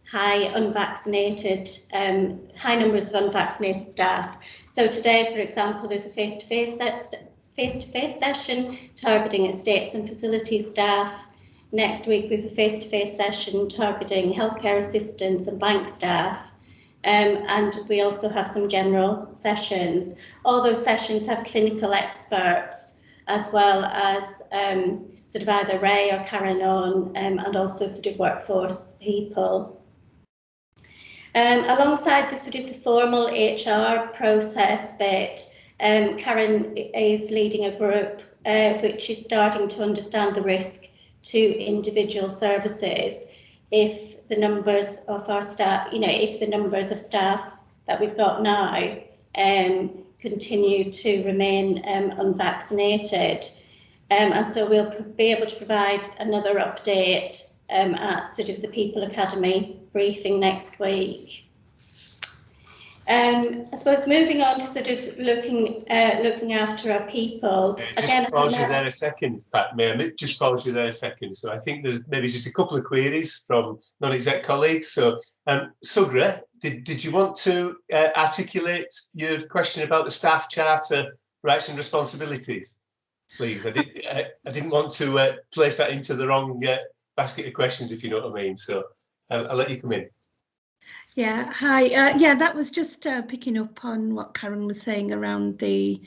high numbers of unvaccinated staff. So today, for example, there's a face-to-face session targeting estates and facilities staff. Next week, we have a face-to-face session targeting healthcare assistants and bank staff. And we also have some general sessions. All those sessions have clinical experts as well as either Ray or Karen on, and also workforce people. Alongside the formal HR process bit, Karen is leading a group which is starting to understand the risk to individual services if the numbers of our staff, if the numbers of staff that we've got now continue to remain unvaccinated. And so we'll be able to provide another update at the People Academy briefing next week. I suppose moving on to looking after our people. Just pause you there a second, Pat. May I just pause you there a second? So I think there's maybe just a couple of queries from non-exec colleagues. So Sugra, did you want to articulate your question about the staff charter rights and responsibilities? Please, I didn't want to place that into the wrong basket of questions, if you know what I mean. So I'll let you come in. Yeah, hi. Yeah, that was just picking up on what Karen was saying around the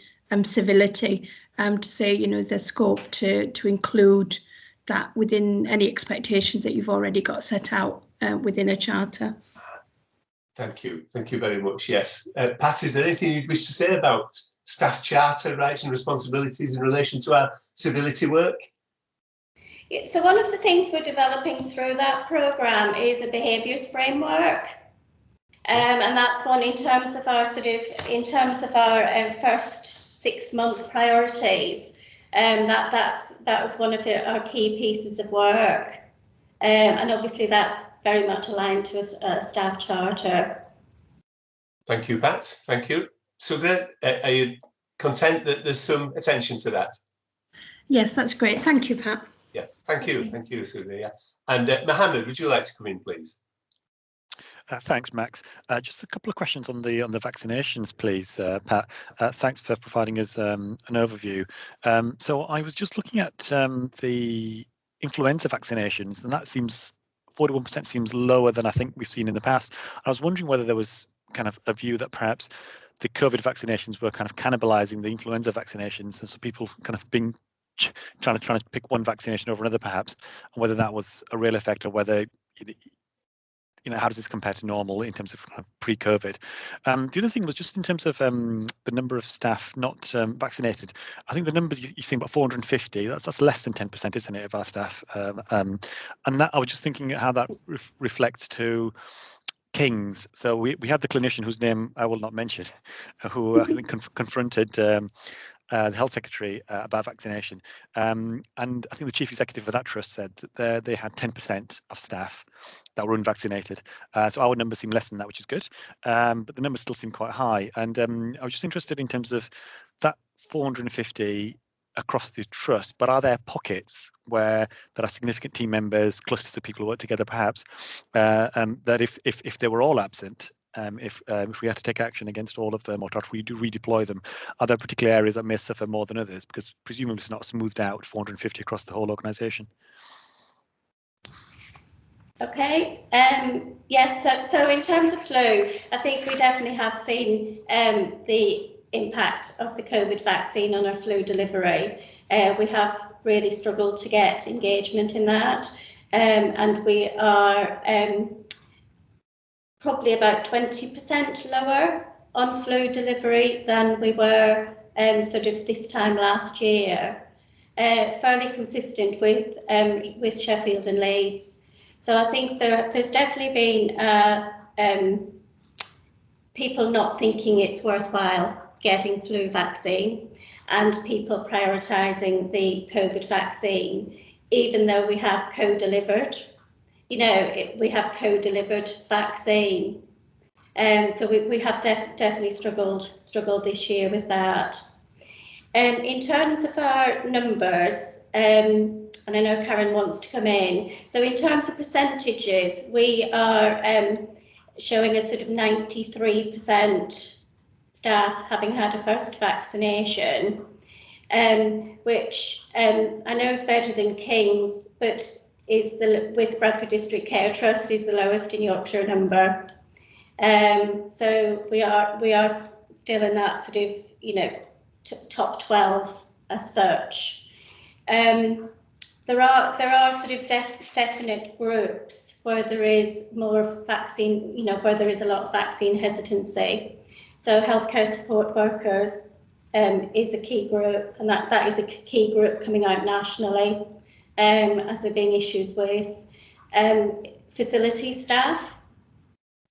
civility, to say, is there scope to include that within any expectations that you've already got set out within a charter? Thank you very much. Yes, Pat, is there anything you'd wish to say about staff charter rights and responsibilities in relation to our civility work? Yeah, so one of the things we're developing through that programme is a behaviours framework. And that's one in terms of our first 6 month priorities. That was one of our key pieces of work, and obviously that's very much aligned to a staff charter. Thank you, Pat. Thank you. Sugra, are you content that there's some attention to that? Yes, that's great. Thank you, Pat. Yeah, thank you, Sugra. Yeah, and Mohammed, would you like to come in, please? Thanks, Max. Just a couple of questions on the vaccinations, please, Pat. Thanks for providing us an overview. So I was just looking at the influenza vaccinations, and that seems 41% seems lower than I think we've seen in the past. I was wondering whether there was kind of a view that perhaps the COVID vaccinations were kind of cannibalizing the influenza vaccinations, and so people kind of being trying to pick one vaccination over another, perhaps, and whether that was a real effect or whether how does this compare to normal in terms of pre-COVID? The other thing was just in terms of the number of staff not vaccinated. I think the numbers you're seeing about 450. That's less than 10%, isn't it, of our staff? And that I was just thinking how that reflects to Kings. So we had the clinician whose name I will not mention, who I think confronted the health secretary about vaccination, and I think the chief executive of that trust said that they had 10% of staff that were unvaccinated. So our numbers seem less than that, which is good, but the numbers still seem quite high. And I was just interested in terms of that 450 across the trust, but are there pockets where there are significant team members, clusters of people who work together, perhaps, that if they were all absent, if we had to take action against all of them or try to redeploy them, are there particular areas that may suffer more than others? Because presumably it's not smoothed out 450 across the whole organisation. Okay. Yes. So in terms of flu, I think we definitely have seen the impact of the COVID vaccine on our flu delivery. We have really struggled to get engagement in that, and we are probably about 20% lower on flu delivery than we were sort of this time last year. Fairly consistent with Sheffield and Leeds. So I think there's definitely been people not thinking it's worthwhile getting flu vaccine, and people prioritising the COVID vaccine, even though we have co-delivered. We have co-delivered vaccine, so we have definitely struggled this year with that. In terms of our numbers, and I know Karen wants to come in. So in terms of percentages, we are showing a sort of 93% staff having had a first vaccination, which I know is better than King's, but is with Bradford District Care Trust is the lowest in Yorkshire number. So we are still in that sort of top 12 as such. There are sort of definite groups where there is more vaccine, where there is a lot of vaccine hesitancy. So healthcare support workers is a key group, and that is a key group coming out nationally, as there being issues with facility staff,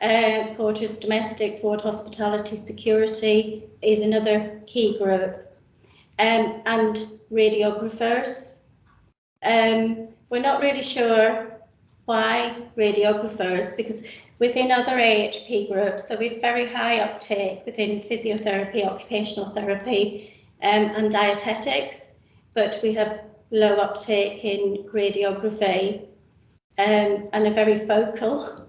porters, domestics, ward hospitality, security is another key group, and radiographers. We're not really sure why radiographers, because within other AHP groups, so we have very high uptake within physiotherapy, occupational therapy, and dietetics, but we have low uptake in radiography, and a very focal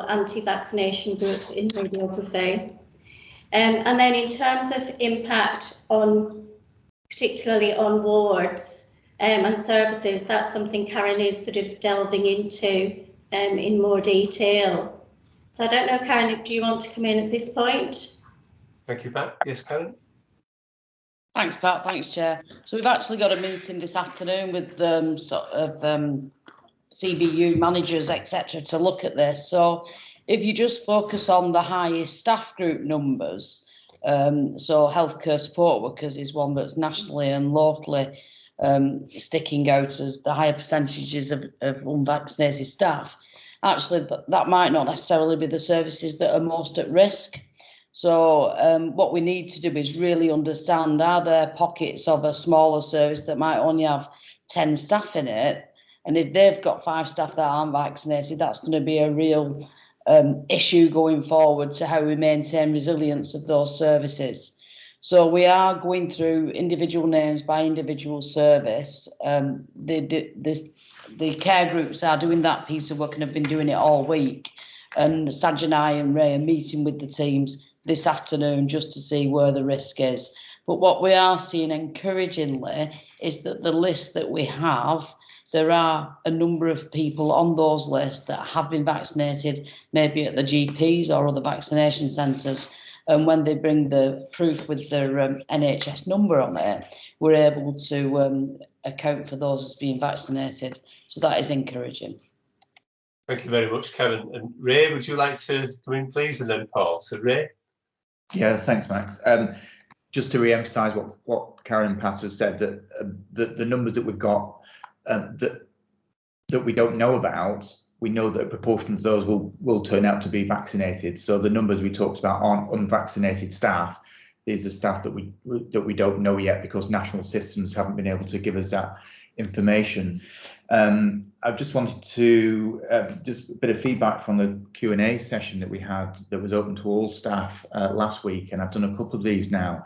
anti-vaccination group in radiography. And then in terms of impact on, particularly on wards and services, that's something Karen is sort of delving into in more detail. So I don't know, Karen, do you want to come in at this point? Thank you, Pat. Yes, Karen. Thanks, Pat. Thanks, Chair. So we've actually got a meeting this afternoon with CBU managers, etc., to look at this. So if you just focus on the highest staff group numbers, so healthcare support workers is one that's nationally and locally sticking out as the higher percentages of unvaccinated staff. Actually, that might not necessarily be the services that are most at risk. So what we need to do is really understand, are there pockets of a smaller service that might only have 10 staff in it? And if they've got 5 staff that aren't vaccinated, that's going to be a real issue going forward to how we maintain resilience of those services. So we are going through individual names by individual service. The care groups are doing that piece of work and have been doing it all week. And Sajani and Ray are meeting with the teams this afternoon just to see where the risk is. But what we are seeing encouragingly is that the list that we have, there are a number of people on those lists that have been vaccinated, maybe at the GPs or other vaccination centres. And when they bring the proof with their NHS number on it, we're able to account for those as being vaccinated. So that is encouraging. Thank you very much, Karen. And Ray, would you like to come in, please? And then Paul. So Ray. Yeah, thanks, Max. Just to re-emphasise what Karen and Pat have said, that the numbers that we've got that we don't know about, we know that a proportion of those will turn out to be vaccinated. So the numbers we talked about aren't unvaccinated staff. These are staff that we don't know yet because national systems haven't been able to give us that information. I just wanted to just a bit of feedback from the Q&A session that we had that was open to all staff last week, and I've done a couple of these now.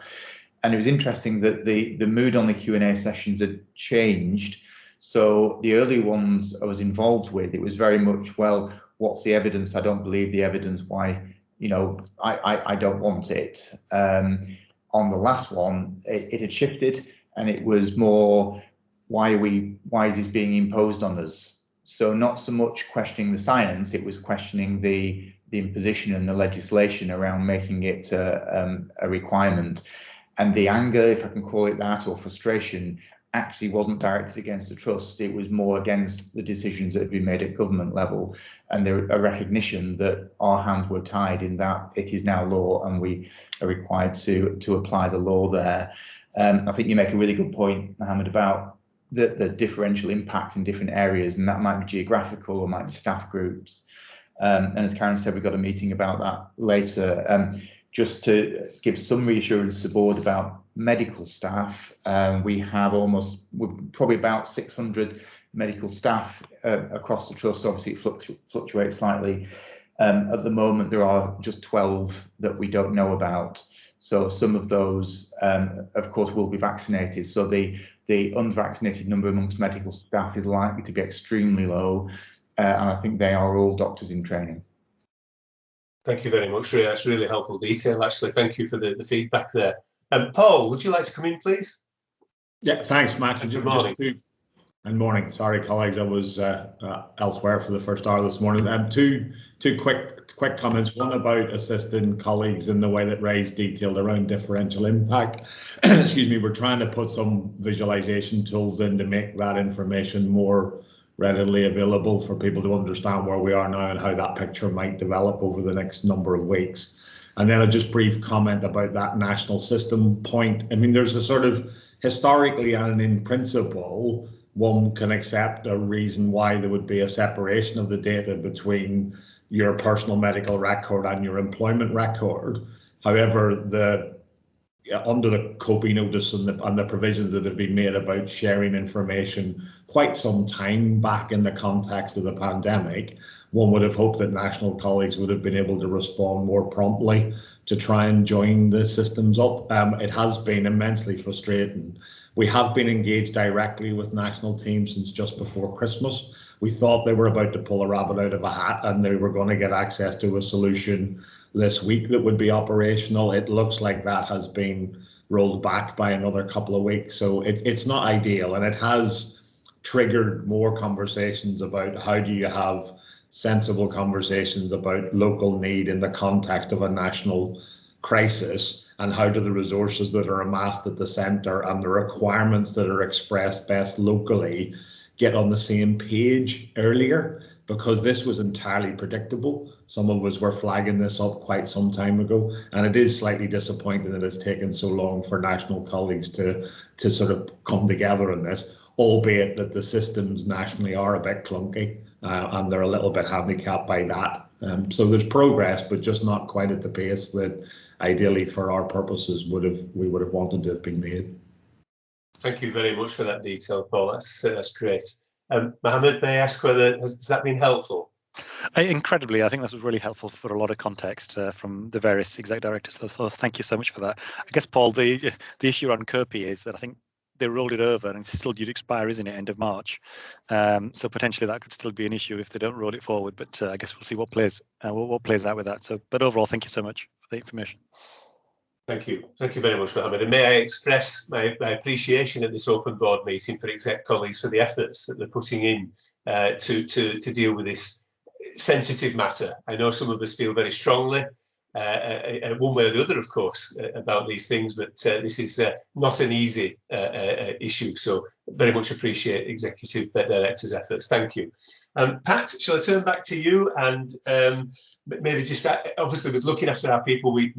And it was interesting that the mood on the Q&A sessions had changed. So the early ones I was involved with, it was very much, well, what's the evidence? I don't believe the evidence. Why, you know, I don't want it. On the last one, it had shifted, and it was more, why is this being imposed on us? So not so much questioning the science, it was questioning the imposition and the legislation around making it a requirement. And the anger, if I can call it that, or frustration, actually wasn't directed against the trust. It was more against the decisions that had been made at government level, and a recognition that our hands were tied in that it is now law and we are required to apply the law there. I think you make a really good point, Mohammed, about the differential impact in different areas, and that might be geographical or might be staff groups. And as Karen said, we've got a meeting about that later. Just to give some reassurance to the board about medical staff, we're probably about 600 medical staff across the trust. Obviously, it fluctuates slightly. At the moment, there are just 12 that we don't know about. So some of those, of course, will be vaccinated. So the unvaccinated number amongst medical staff is likely to be extremely low. And I think they are all doctors in training. Thank you very much, Ray. That's really helpful detail, actually. Thank you for the feedback there. Paul, would you like to come in, please? Yeah, thanks, Max. Good morning. And morning. Sorry, colleagues, I was elsewhere for the first hour this morning. Two quick comments. One about assisting colleagues in the way that Ray's detailed around differential impact. Excuse me, we're trying to put some visualization tools in to make that information more readily available for people to understand where we are now and how that picture might develop over the next number of weeks. And then a just brief comment about that national system point. I mean, there's a sort of historically and in principle, one can accept a reason why there would be a separation of the data between your personal medical record and your employment record. However, under the COPE notice and the provisions that have been made about sharing information quite some time back in the context of the pandemic, one would have hoped that national colleagues would have been able to respond more promptly to try and join the systems up. It has been immensely frustrating. We have been engaged directly with national teams since just before Christmas. We thought they were about to pull a rabbit out of a hat and they were going to get access to a solution this week that would be operational. It looks like that has been rolled back by another couple of weeks. So it's not ideal, and it has triggered more conversations about how do you have sensible conversations about local need in the context of a national crisis, and how do the resources that are amassed at the centre and the requirements that are expressed best locally get on the same page earlier, because this was entirely predictable. Some of us were flagging this up quite some time ago, and it is slightly disappointing that it's taken so long for national colleagues to sort of come together on this, albeit that the systems nationally are a bit clunky and they're a little bit handicapped by that. So there's progress, but just not quite at the pace that ideally for our purposes we would have wanted to have been made. Thank you very much for that detail, Paul. That's great. Mohammed, may I ask whether has that been helpful? Incredibly, I think this was really helpful for a lot of context from the various exec directors. So thank you so much for that. I guess, Paul, the issue on COPE is that I think they rolled it over and it's still due to expire, isn't it, end of March? So potentially that could still be an issue if they don't roll it forward. But I guess we'll see what plays out with that. So, but overall, thank you so much for the information. Thank you. Thank you very much, Mohammed. And may I express my appreciation at this open board meeting for exec colleagues for the efforts that they're putting in to deal with this sensitive matter. I know some of us feel very strongly, one way or the other, of course, about these things, but this is not an easy issue. So very much appreciate Executive Director's efforts. Thank you. Pat, shall I turn back to you and maybe just obviously with looking after our people, we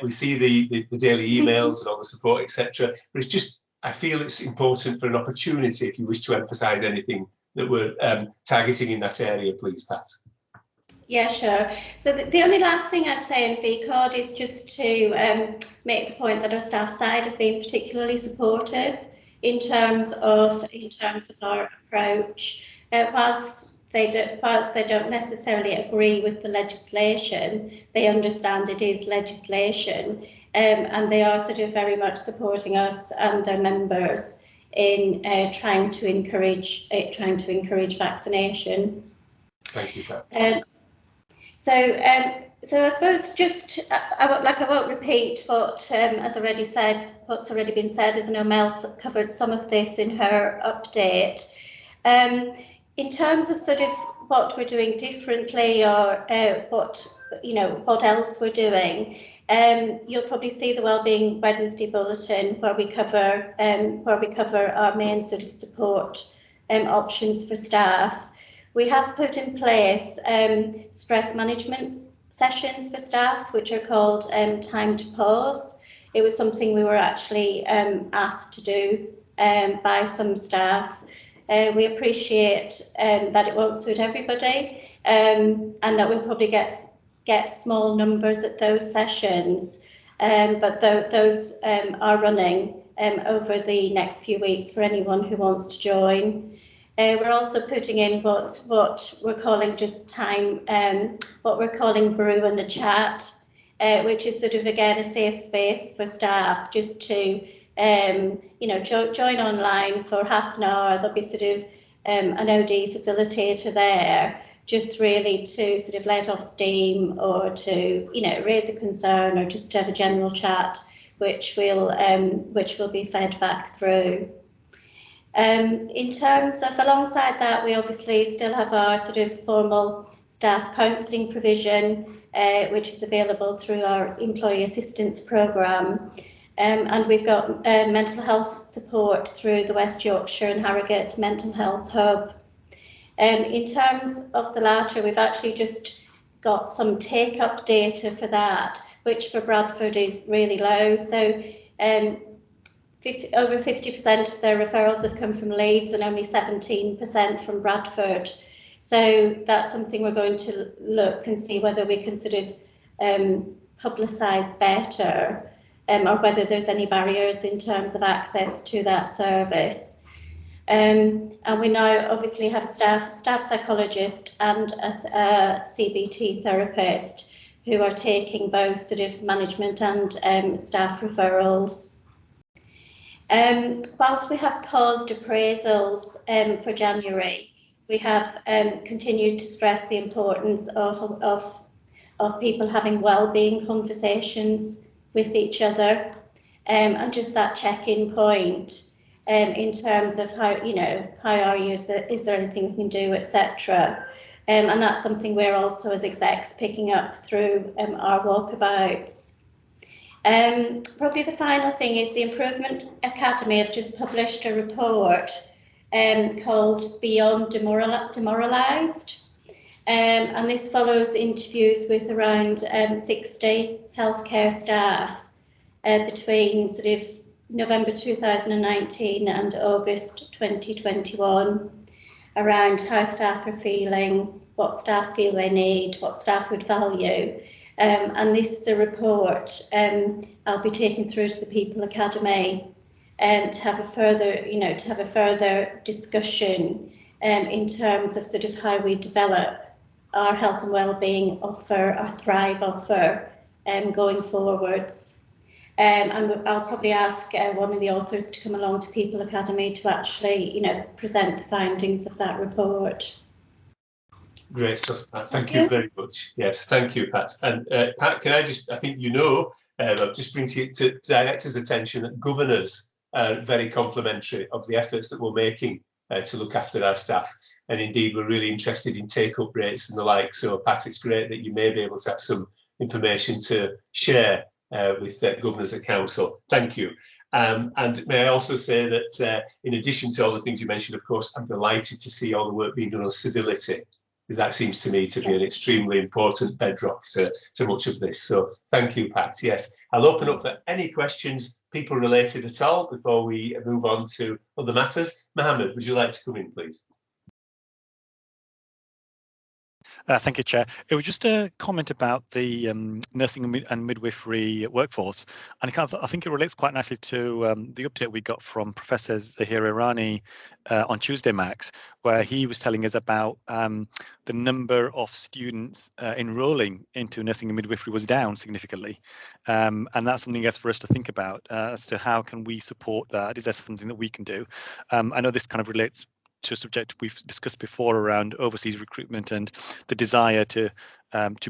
see the daily emails and all the support, etc. But it's just, I feel it's important for an opportunity if you wish to emphasise anything that we're targeting in that area, please, Pat. Yeah, sure. So the only last thing I'd say in VCOD is just to make the point that our staff side have been particularly supportive in terms of our approach. Whilst they don't necessarily agree with the legislation, they understand it is legislation, and they are sort of very much supporting us and their members in trying to encourage vaccination. Thank you, Pat. So I suppose just I won't repeat what as already said. What's already been said, as I know Mel's covered some of this in her update. In terms of sort of what we're doing differently, or what else we're doing, you'll probably see the Wellbeing Wednesday bulletin where we cover our main sort of support options for staff. We have put in place stress management sessions for staff, which are called Time to Pause. It was something we were actually asked to do by some staff. We appreciate that it won't suit everybody, and that we'll probably get small numbers at those sessions, but those are running over the next few weeks for anyone who wants to join. We're also putting in what we're calling just time, what we're calling brew and a chat, which is sort of again a safe space for staff just to join online for half an hour. There'll be sort of an OD facilitator there, just really to sort of let off steam or to raise a concern or just to have a general chat, which will be fed back through. In terms of alongside that, we obviously still have our sort of formal staff counselling provision, which is available through our employee assistance programme. And we've got mental health support through the West Yorkshire and Harrogate Mental Health Hub. In terms of the latter, we've actually just got some take-up data for that, which for Bradford is really low. So over 50% of their referrals have come from Leeds and only 17% from Bradford. So that's something we're going to look and see whether we can sort of publicise better, or whether there's any barriers in terms of access to that service. And we now obviously have a staff psychologist and a CBT therapist who are taking both sort of management and staff referrals. Whilst we have paused appraisals for January, we have continued to stress the importance of people having wellbeing conversations with each other, and just that check-in point in terms of how are you, is there anything we can do, etc. And that's something we're also as execs picking up through our walkabouts. Probably the final thing is the Improvement Academy have just published a report called Beyond Demoralised, and this follows interviews with around 60 healthcare staff between sort of November 2019 and August 2021 around how staff are feeling, what staff feel they need, what staff would value. And this is a report I'll be taking through to the People Academy to have a further discussion in terms of sort of how we develop our health and wellbeing offer, our Thrive offer, going forwards. And I'll probably ask one of the authors to come along to People Academy to actually, present the findings of that report. Great stuff, Pat. Thank you very much. Yes, thank you, Pat. And Pat, can I just, I think I'll just bring to directors' attention that governors are very complimentary of the efforts that we're making to look after our staff. And indeed, we're really interested in take-up rates and the like. So, Pat, it's great that you may be able to have some information to share with governors at council. Thank you. And may I also say that in addition to all the things you mentioned, of course, I'm delighted to see all the work being done on civility, because that seems to me to be an extremely important bedrock to much of this. So thank you, Pat. Yes, I'll open up for any questions, people related at all, before we move on to other matters. Mohammed, would you like to come in, please? Thank you, Chair. It was just a comment about the nursing and midwifery workforce, and I think it relates quite nicely to the update we got from Professor Zahir Irani on Tuesday, Max, where he was telling us about the number of students enrolling into nursing and midwifery was down significantly, and that's something else for us to think about as to how can we support that. Is there something that we can do? I know this kind of relates to a subject we've discussed before around overseas recruitment and the desire to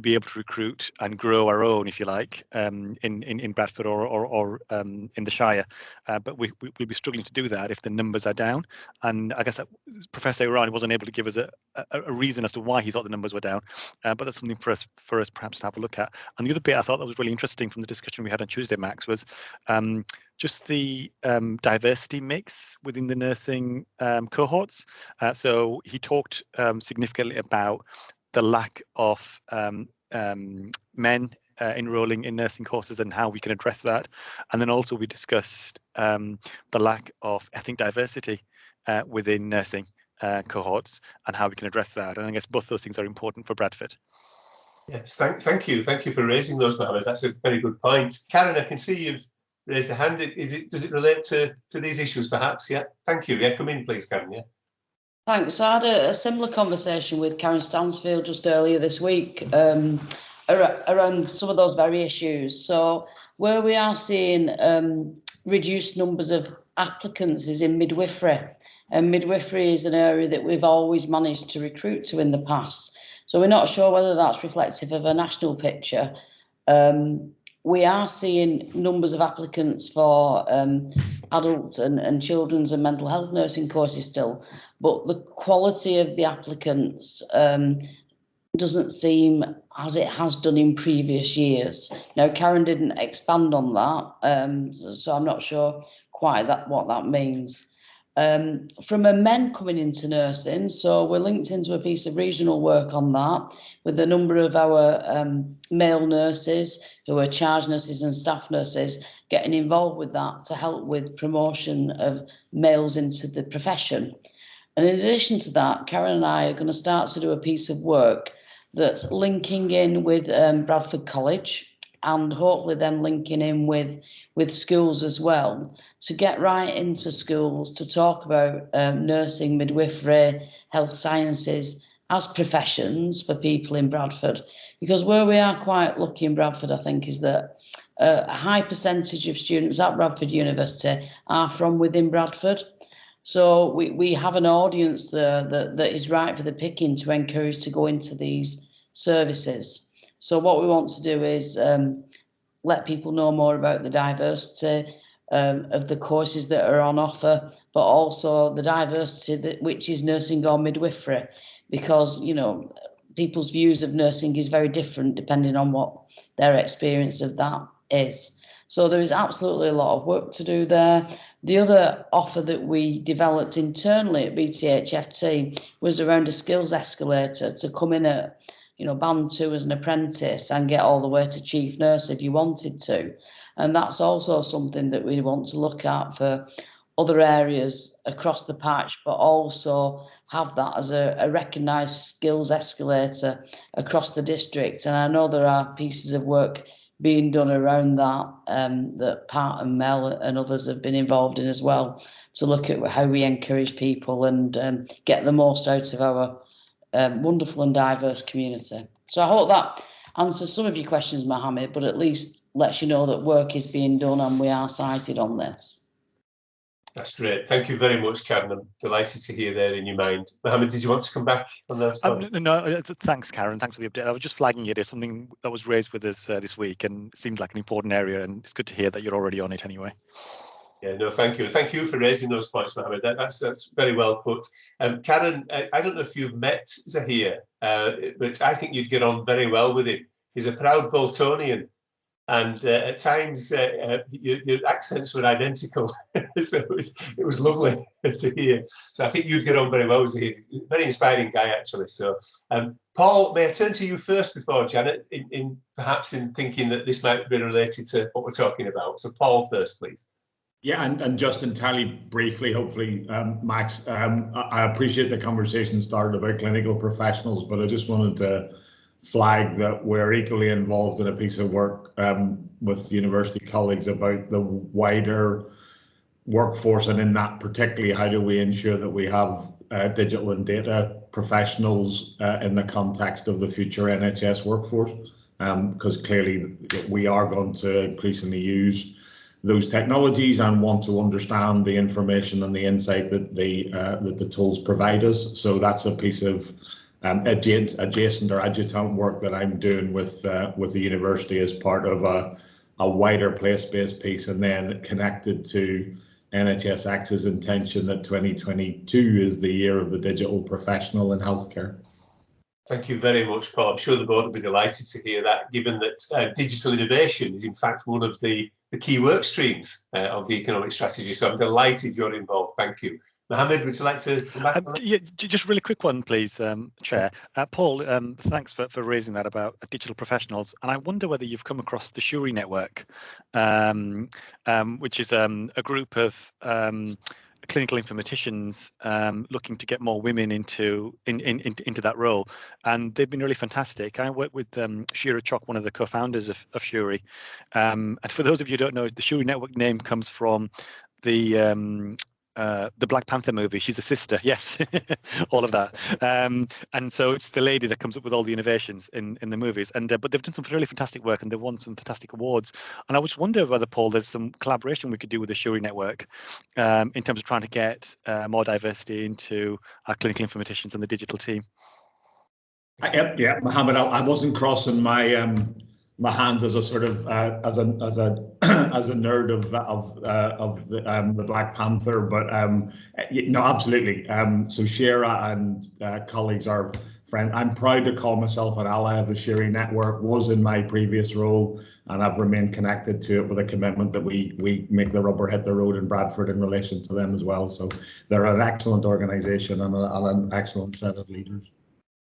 be able to recruit and grow our own, if you like, in Bradford or in the Shire. But we'll be struggling to do that if the numbers are down. And I guess that Professor Irani wasn't able to give us a reason as to why he thought the numbers were down. But that's something for us perhaps to have a look at. And the other bit I thought that was really interesting from the discussion we had on Tuesday, Max, was just the diversity mix within the nursing cohorts. So he talked significantly about the lack of men enrolling in nursing courses and how we can address that. And then also we discussed the lack of ethnic diversity within nursing cohorts and how we can address that. And I guess both those things are important for Bradford. Yes, thank you. Thank you for raising those, Mohammed. That's a very good point. Karen, I can see you've raised a hand. Does it relate to these issues, perhaps? Yeah, thank you. Yeah, come in, please, Karen. Yeah. Thanks. I had a similar conversation with Karen Stansfield just earlier this week around some of those very issues. So where we are seeing reduced numbers of applicants is in midwifery. And midwifery is an area that we've always managed to recruit to in the past. So we're not sure whether that's reflective of a national picture. We are seeing numbers of applicants for adult and children's and mental health nursing courses still, but the quality of the applicants doesn't seem as it has done in previous years. Now, Karen didn't expand on that, so I'm not sure quite what that means. From a men coming into nursing, so we're linked into a piece of regional work on that with a number of our male nurses who are charge nurses and staff nurses getting involved with that to help with promotion of males into the profession. And in addition to that, Karen and I are going to start to do a piece of work that's linking in with Bradford College and hopefully then linking in with schools as well, to get right into schools to talk about nursing, midwifery, health sciences as professions for people in Bradford. Because where we are quite lucky in Bradford, I think, is that a high percentage of students at Bradford University are from within Bradford. So we have an audience there that is right for the picking to encourage to go into these services. So what we want to do is let people know more about the diversity of the courses that are on offer, but also the diversity which is nursing or midwifery, because, you know, people's views of nursing is very different depending on what their experience of that is. So there is absolutely a lot of work to do there. The other offer that we developed internally at BTHFT was around a skills escalator to come in at, you know, band 2 as an apprentice and get all the way to chief nurse if you wanted to. And that's also something that we want to look at for other areas across the patch, but also have that as a recognised skills escalator across the district. And I know there are pieces of work being done around that that Pat and Mel and others have been involved in as well, to look at how we encourage people and get the most out of our wonderful and diverse community. So I hope that answers some of your questions, Mohammed, but at least lets you know that work is being done and we are cited on this. That's great. Thank you very much, Karen. I'm delighted to hear that in your mind. Mohammed, did you want to come back on that? No, thanks, Karen. Thanks for the update. I was just flagging it as something that was raised with us this week and seemed like an important area, and it's good to hear that you're already on it anyway. Yeah, no, thank you. Thank you for raising those points, Mohammed. That's very well put. Karen, I don't know if you've met Zahir, but I think you'd get on very well with him. He's a proud Boltonian. and at times your accents were identical. So it was lovely to hear. So I think you'd get on very well. He was a very inspiring guy, actually. So Paul, may I turn to you first before Janet, perhaps in thinking that this might be related to what we're talking about. So Paul first, please. Yeah, and just entirely briefly, hopefully, Max, I appreciate the conversation started about clinical professionals, but I just wanted to flag that we're equally involved in a piece of work with university colleagues about the wider workforce, and in that particularly, how do we ensure that we have digital and data professionals in the context of the future NHS workforce, because clearly we are going to increasingly use those technologies and want to understand the information and the insight that the tools provide us. So that's a piece of adjacent or adjutant work that I'm doing with the university as part of a wider place-based piece, and then connected to NHS Access intention that 2022 is the year of the digital professional in healthcare. Thank you very much, Paul. I'm sure the board will be delighted to hear that, given that digital innovation is in fact one of the key work streams of the economic strategy. So I'm delighted you're involved. Thank you. Mohammed, would you like to come back? Yeah, just a really quick one, please, Chair. Paul, thanks for raising that about digital professionals. And I wonder whether you've come across the Shuri Network, which is a group of clinical informaticians looking to get more women into that role, and they've been really fantastic. I work with Shira Chok, one of the co-founders of Shuri, and for those of you who don't know, the Shuri Network name comes from the Black Panther movie. She's a sister, yes, all of that. And so it's the lady that comes up with all the innovations in the movies. And but they've done some really fantastic work, and they've won some fantastic awards. And I just wonder whether, Paul, there's some collaboration we could do with the Shuri Network in terms of trying to get more diversity into our clinical informaticians and the digital team. Yeah, Mohammed, I wasn't crossing my hands as a sort of as a nerd of the Black Panther, but no, absolutely. So Shira and colleagues are friends. I'm proud to call myself an ally of the Shuri Network. Was in my previous role, and I've remained connected to it with a commitment that we make the rubber hit the road in Bradford in relation to them as well. So they're an excellent organisation and an excellent set of leaders.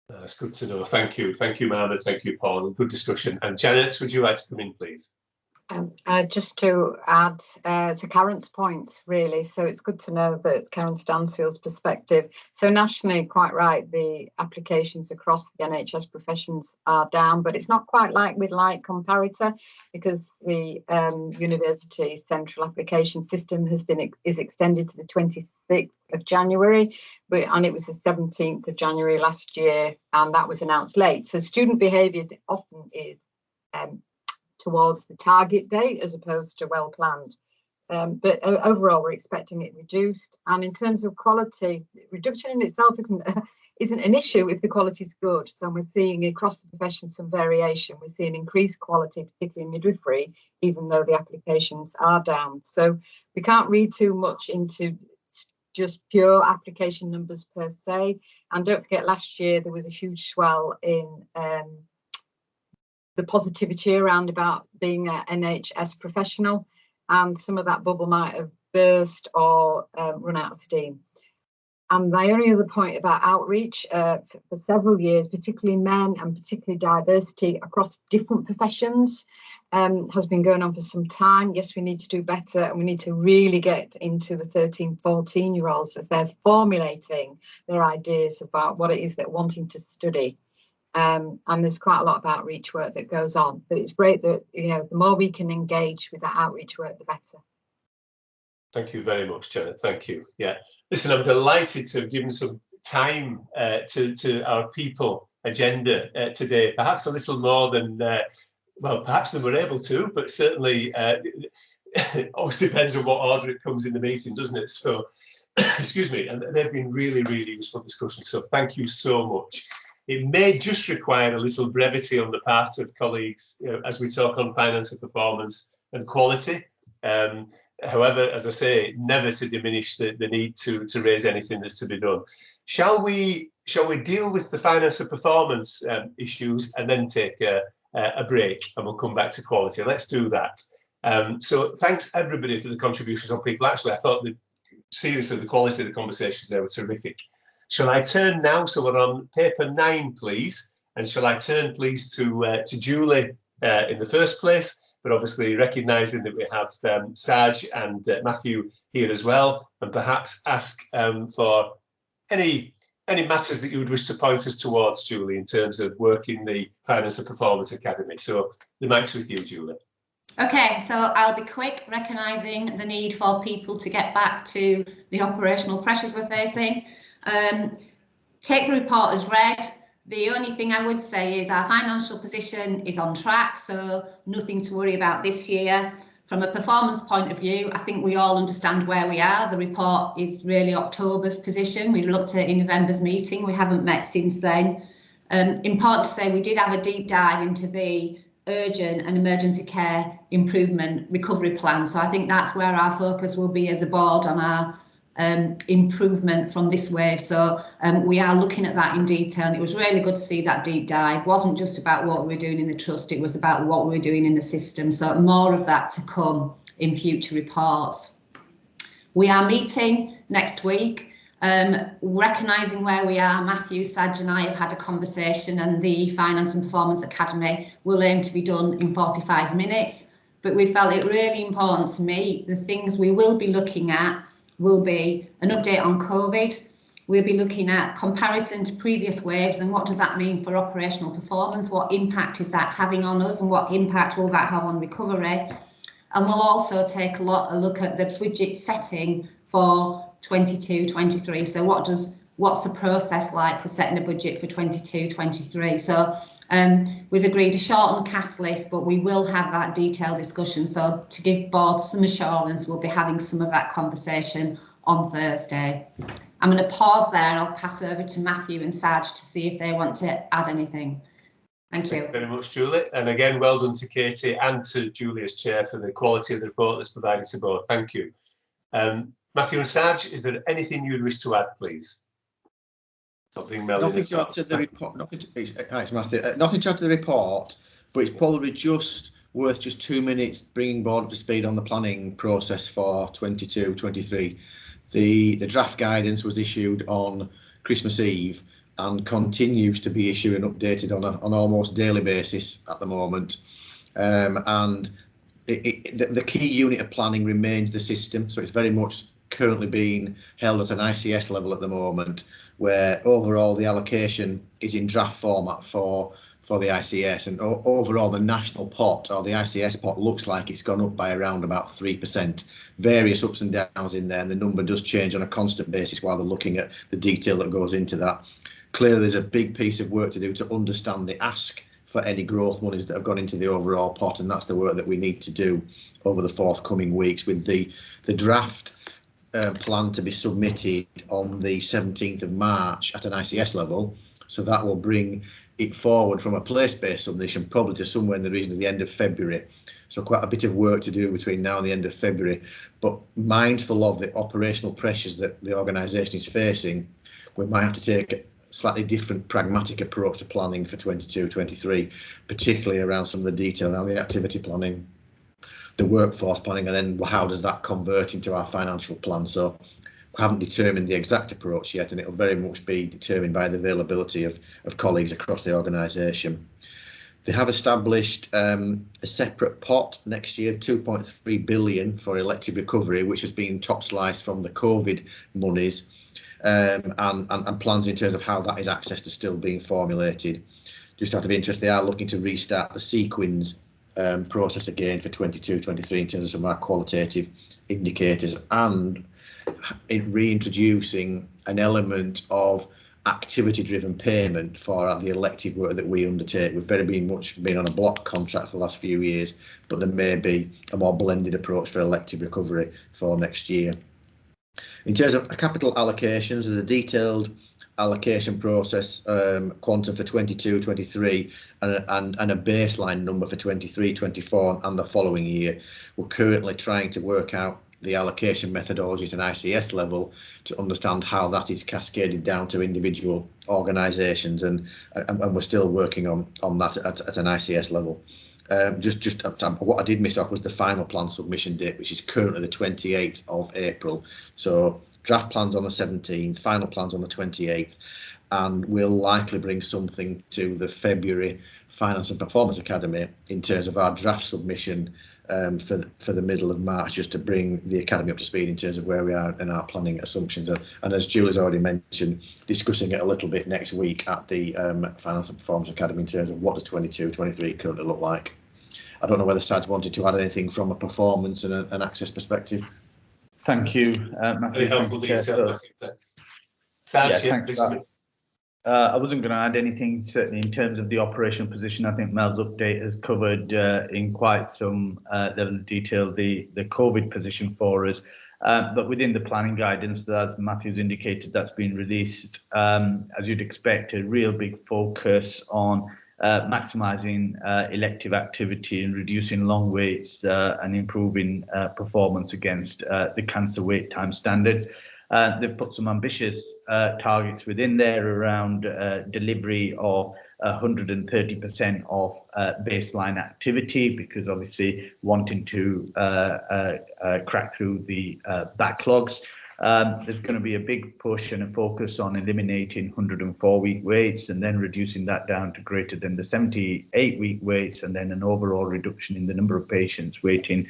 That's good to know. Thank you, Mohammed. Thank you, Paul. Good discussion. And Janet, would you like to come in, please? Just to add to Karen's points, really. So it's good to know that Karen Stansfield's perspective. So nationally, quite right, the applications across the NHS professions are down, but it's not quite like we'd like comparator, because the university central application system is extended to the 26th of January, and it was the 17th of January last year, and that was announced late. So student behaviour often is towards the target date as opposed to well planned, but overall we're expecting it reduced. And in terms of quality, reduction in itself isn't an issue if the quality is good. So we're seeing across the profession some variation. We're seeing increased quality, particularly in midwifery, even though the applications are down. So we can't read too much into just pure application numbers per se. And don't forget, last year there was a huge swell in the positivity around about being an NHS professional, and some of that bubble might have burst or run out of steam. And my only other point about outreach, for several years, particularly men and particularly diversity across different professions, has been going on for some time. Yes, we need to do better, and we need to really get into the 13, 14-year-olds as they're formulating their ideas about what it is they're wanting to study. And there's quite a lot of outreach work that goes on, but it's great that, you know, the more we can engage with that outreach work, the better. Thank you very much, Janet. Thank you. Yeah, listen, I'm delighted to have given some time to our people agenda today, perhaps a little more than, well, perhaps than we're able to, but certainly it always depends on what order it comes in the meeting, doesn't it? So, excuse me, and they've been really, really useful discussions. So thank you so much. It may just require a little brevity on the part of colleagues as we talk on finance and performance and quality. However, as I say, never to diminish the need to raise anything that's to be done. Shall we deal with the finance and performance issues and then take a a break and we'll come back to quality. Let's do that. So thanks everybody for the contributions on people. Actually, I thought the seriously the quality of the conversations there were terrific. Shall I turn now? So we're on paper 9, please. And shall I turn, please, to Julie in the first place, but obviously recognising that we have Saj and Matthew here as well, and perhaps ask for any matters that you would wish to point us towards, Julie, in terms of work in the Finance and Performance Academy. So the mic's with you, Julie. Okay, so I'll be quick, recognising the need for people to get back to the operational pressures we're facing. Take the report as read. The only thing I would say is our financial position is on track, so nothing to worry about this year. From a performance point of view, I think we all understand where we are. The report is really October's position. We looked at it in November's meeting. We haven't met since then. Important to say we did have a deep dive into the urgent and emergency care improvement recovery plan. So I think that's where our focus will be as a board on our improvement from this wave. So we are looking at that in detail, and it was really good to see that deep dive. It wasn't just about what we were doing in the trust, it was about what we were doing in the system. So more of that to come in future reports. We are meeting next week. Recognising where we are, Matthew, Saj and I have had a conversation, and the Finance and Performance Academy will aim to be done in 45 minutes. But we felt it really important to meet. The things we will be looking at will be an update on COVID. We'll be looking at comparison to previous waves and what does that mean for operational performance? What impact is that having on us, and what impact will that have on recovery? And we'll also take a look at the budget setting for 22-23. So what's the process like for setting a budget for 22-23? So we've agreed to shorten the CAS list, but we will have that detailed discussion. So to give board some assurance, we'll be having some of that conversation on Thursday. I'm going to pause there and I'll pass over to Matthew and Saj to see if they want to add anything. Thank you. Thank you very much, Julie. And again, well done to Katie and to Julie as chair for the quality of the report that's provided to board. Thank you. Matthew and Saj, is there anything you would wish to add, please? Nothing to add to the report. Thanks, Matthew. Nothing to add to the report, but it's probably just worth just 2 minutes bringing board up to speed on the planning process for 22-23. The draft guidance was issued on Christmas Eve and continues to be issued and updated on an almost daily basis at the moment. And the key unit of planning remains the system, so it's very much currently being held at an ICS level at the moment, where overall the allocation is in draft format for the ICS, and overall the national pot or the ICS pot looks like it's gone up by around about 3%. Various ups and downs in there, and the number does change on a constant basis while they're looking at the detail that goes into that. Clearly there's a big piece of work to do to understand the ask for any growth monies that have gone into the overall pot, and that's the work that we need to do over the forthcoming weeks, with the draft plan to be submitted on the 17th of March at an ICS level. So that will bring it forward from a place-based submission probably to somewhere in the region of the end of February. So quite a bit of work to do between now and the end of February, but mindful of the operational pressures that the organisation is facing, we might have to take a slightly different pragmatic approach to planning for 22-23, particularly around some of the detail around the activity planning, the workforce planning, and then how does that convert into our financial plan. So we haven't determined the exact approach yet, and it will very much be determined by the availability of colleagues across the organisation. They have established a separate pot next year of 2.3 billion for elective recovery, which has been top sliced from the COVID monies, and plans in terms of how that is accessed are still being formulated. Just out of interest, they are looking to restart the sequins process again for 22-23 in terms of some of our qualitative indicators, and in reintroducing an element of activity-driven payment for the elective work that we undertake. We've very much been on a block contract for the last few years, but there may be a more blended approach for elective recovery for next year. In terms of capital allocations, there's a detailed allocation process quantum for 22-23 and a baseline number for 23-24 and the following year. We're currently trying to work out the allocation methodologies at an ICS level to understand how that is cascaded down to individual organisations, and we're still working on that at an ICS level. Just what I did miss off was the final plan submission date, which is currently the 28th of April. So draft plans on the 17th, final plans on the 28th, and we'll likely bring something to the February Finance and Performance Academy in terms of our draft submission for the middle of March, just to bring the Academy up to speed in terms of where we are in our planning assumptions. And as Julie's already mentioned, discussing it a little bit next week at the Finance and Performance Academy in terms of what does 22-23 currently look like. I don't know whether Sad's wanted to add anything from a performance and an access perspective. Thank you, Matthew. Very helpful detail, Matthew, thanks. Sad, yeah, thanks. I wasn't going to add anything certainly in terms of the operational position. I think Mel's update has covered in quite some level of detail the COVID position for us. But within the planning guidance, as Matthew's indicated, that's been released, as you'd expect, a real big focus on maximising elective activity and reducing long waits and improving performance against the cancer wait time standards. They've put some ambitious targets within there around delivery of 130% of baseline activity, because obviously wanting to crack through the backlogs. There's going to be a big push and a focus on eliminating 104-week waits and then reducing that down to greater than the 78-week waits, and then an overall reduction in the number of patients waiting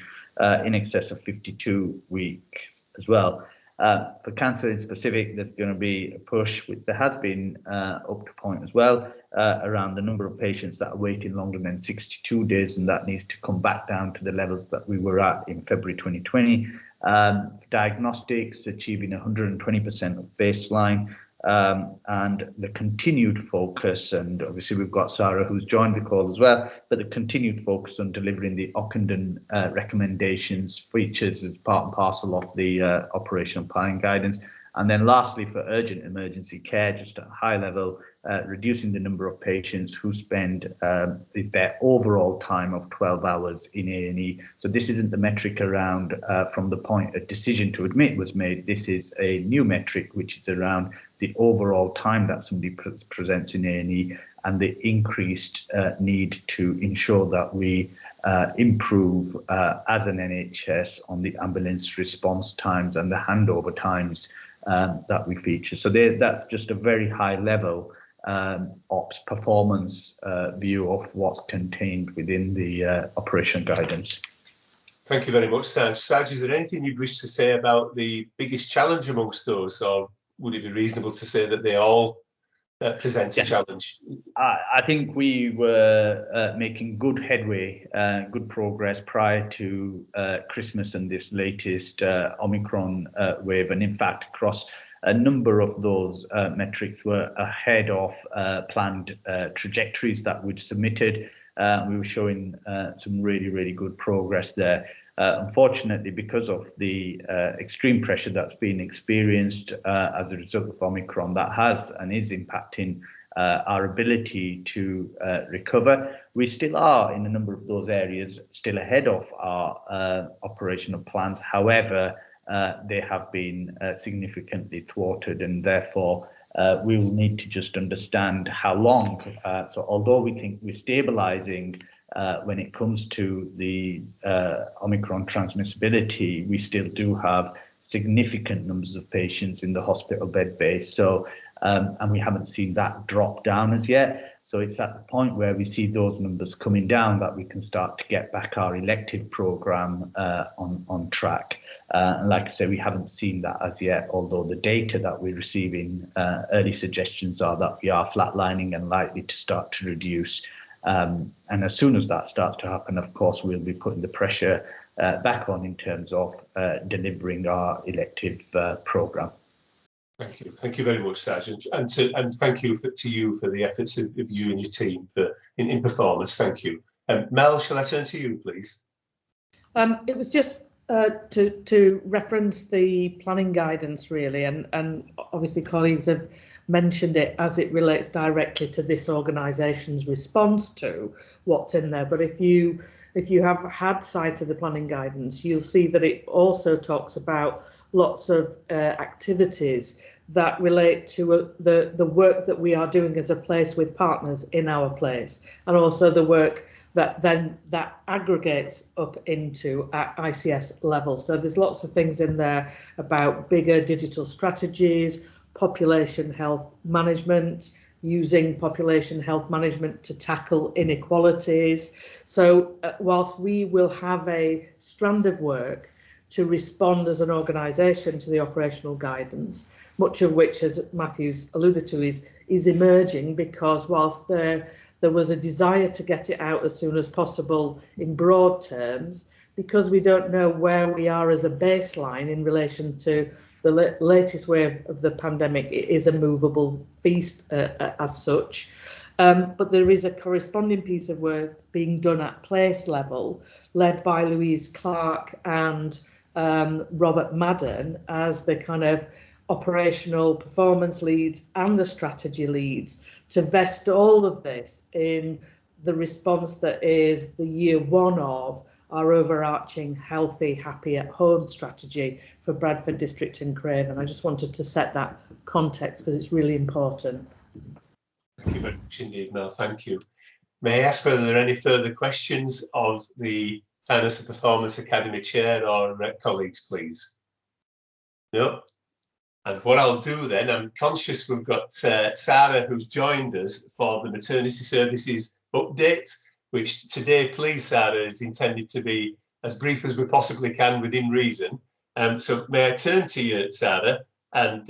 in excess of 52 weeks as well. For cancer in specific, there's going to be a push, which there has been up to point as well, around the number of patients that are waiting longer than 62 days, and that needs to come back down to the levels that we were at in February 2020. Diagnostics achieving 120% of baseline, and the continued focus, and obviously we've got Sarah who's joined the call as well, but the continued focus on delivering the Ockenden recommendations features as part and parcel of the operational planning guidance. And then lastly, for urgent emergency care, just at a high level, reducing the number of patients who spend their overall time of 12 hours in A&E. So this isn't the metric around from the point a decision to admit was made. This is a new metric, which is around the overall time that somebody presents in A&E and the increased need to ensure that we improve as an NHS on the ambulance response times and the handover times that we feature. So that's just a very high level ops performance view of what's contained within the operational guidance. Thank you very much, Saj. Saj, is there anything you'd wish to say about the biggest challenge amongst those, or would it be reasonable to say that they all present a challenge? I think we were making good headway, good progress prior to Christmas and this latest Omicron wave, and in fact across a number of those metrics were ahead of planned trajectories that we'd submitted. We were showing some really good progress there. Unfortunately, because of the extreme pressure that's been experienced as a result of Omicron, that has and is impacting our ability to recover. We still are in a number of those areas still ahead of our operational plans. However, they have been significantly thwarted, and therefore we will need to just understand how long. So although we think we're stabilizing when it comes to the Omicron transmissibility, we still do have significant numbers of patients in the hospital bed base. So, and we haven't seen that drop down as yet. So it's at the point where we see those numbers coming down that we can start to get back our elective programme on track. And like I say, we haven't seen that as yet, although the data that we're receiving, early suggestions are that we are flatlining and likely to start to reduce. And as soon as that starts to happen, of course, we'll be putting the pressure back on in terms of delivering our elective programme. Thank you. Thank you very much, Saj, and thank you to you for the efforts of you and your team in performance. Thank you. Mel, shall I turn to you, please? It was just to reference the planning guidance, really, and obviously colleagues have mentioned it as it relates directly to this organisation's response to what's in there. But if you if you have had sight of the planning guidance, you'll see that it also talks about lots of activities that relate to the work that we are doing as a place with partners in our place, and also the work that aggregates up into at ICS level. So there's lots of things in there about bigger digital strategies, population health management, using population health management to tackle inequalities. So whilst we will have a strand of work to respond as an organisation to the operational guidance, much of which, as Matthew's alluded to, is emerging, because whilst there was a desire to get it out as soon as possible in broad terms, because we don't know where we are as a baseline in relation to the latest wave of the pandemic. It is a movable feast as such. But there is a corresponding piece of work being done at place level, led by Louise Clark and Robert Madden as the kind of operational performance leads and the strategy leads, to vest all of this in the response that is the year one of our overarching healthy, happy at home strategy for Bradford District and Craven. I just wanted to set that context because it's really important. Thank you very much indeed, Mel. Thank you. May I ask whether there are any further questions of the Fairness and Performance Academy Chair or colleagues, please? No? And what I'll do then, I'm conscious we've got Sarah who's joined us for the Maternity Services update, which today, please, Sarah, is intended to be as brief as we possibly can within reason. So may I turn to you, Sarah, and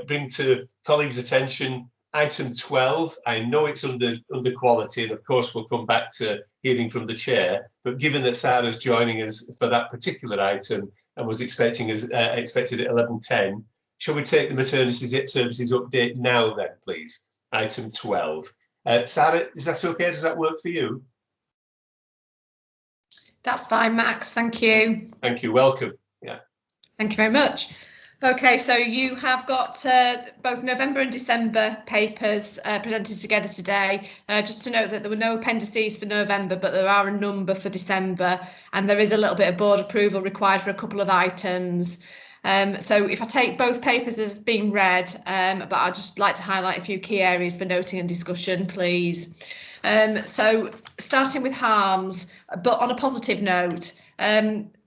bring to colleagues' attention item 12. I know it's under quality, and of course we'll come back to hearing from the chair, but given that Sarah's joining us for that particular item and was expected at 11:10, shall we take the Maternity Services update now then, please? Item 12. Sarah, is that okay? Does that work for you? That's fine, Max. Thank you. Thank you. Welcome. Yeah. Thank you very much. Okay, so you have got both November and December papers presented together today. Just to note that there were no appendices for November, but there are a number for December, and there is a little bit of board approval required for a couple of items. So if I take both papers as being read, but I'd just like to highlight a few key areas for noting and discussion, please. So starting with harms, but on a positive note,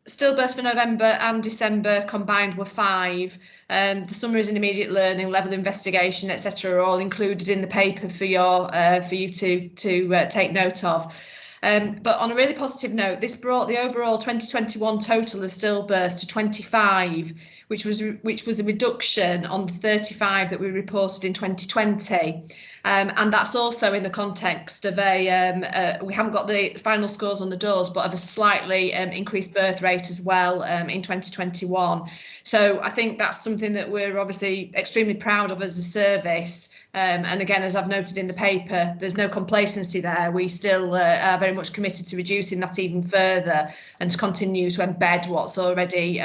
stillbirths for November and December combined were 5. The summaries in immediate learning, level of investigation, etc., are all included in the paper for you to take note of. But on a really positive note, this brought the overall 2021 total of stillbirths to 25, which was a reduction on the 35 that we reported in 2020. And that's also in the context of we haven't got the final scores on the doors, but of a slightly increased birth rate as well in 2021. So I think that's something that we're obviously extremely proud of as a service. And again, as I've noted in the paper, there's no complacency there. We still are very much committed to reducing that even further and to continue to embed what's already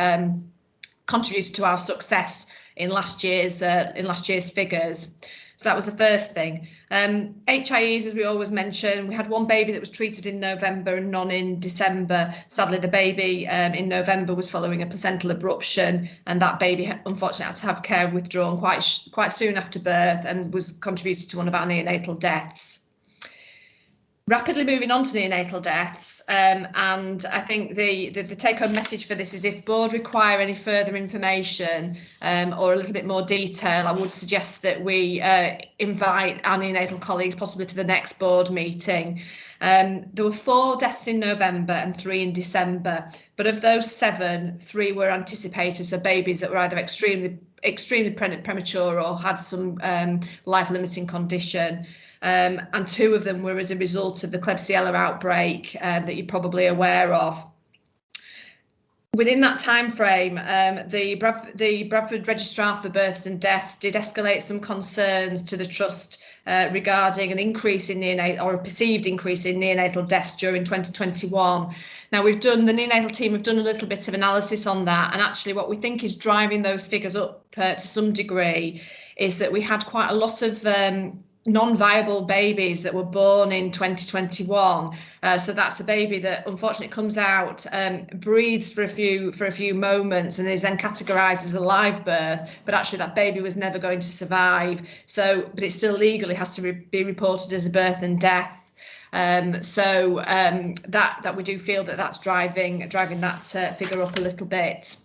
contributed to our success in last year's figures. So that was the first thing. HIEs, as we always mention, we had one baby that was treated in November and none in December. Sadly, the baby in November was following a placental abruption, and that baby unfortunately had to have care withdrawn quite soon after birth and was contributed to one of our neonatal deaths. Rapidly moving on to neonatal deaths, and I think the take-home message for this is if board require any further information or a little bit more detail, I would suggest that we invite our neonatal colleagues possibly to the next board meeting. There were 4 deaths in November and 3 in December, but of those 7, 3 were anticipated, so babies that were either extremely premature or had some life-limiting condition. And 2 of them were as a result of the Klebsiella outbreak that you're probably aware of. Within that time frame, the Bradford Registrar for Births and Deaths did escalate some concerns to the Trust regarding an increase in a perceived increase in neonatal deaths during 2021. Now the neonatal team have done a little bit of analysis on that, and actually what we think is driving those figures up to some degree is that we had quite a lot of non-viable babies that were born in 2021. So that's a baby that unfortunately comes out, breathes for a few moments, and is then categorised as a live birth. But actually, that baby was never going to survive. So, but it still legally has to be reported as a birth and death. That we do feel that that's driving that figure up a little bit.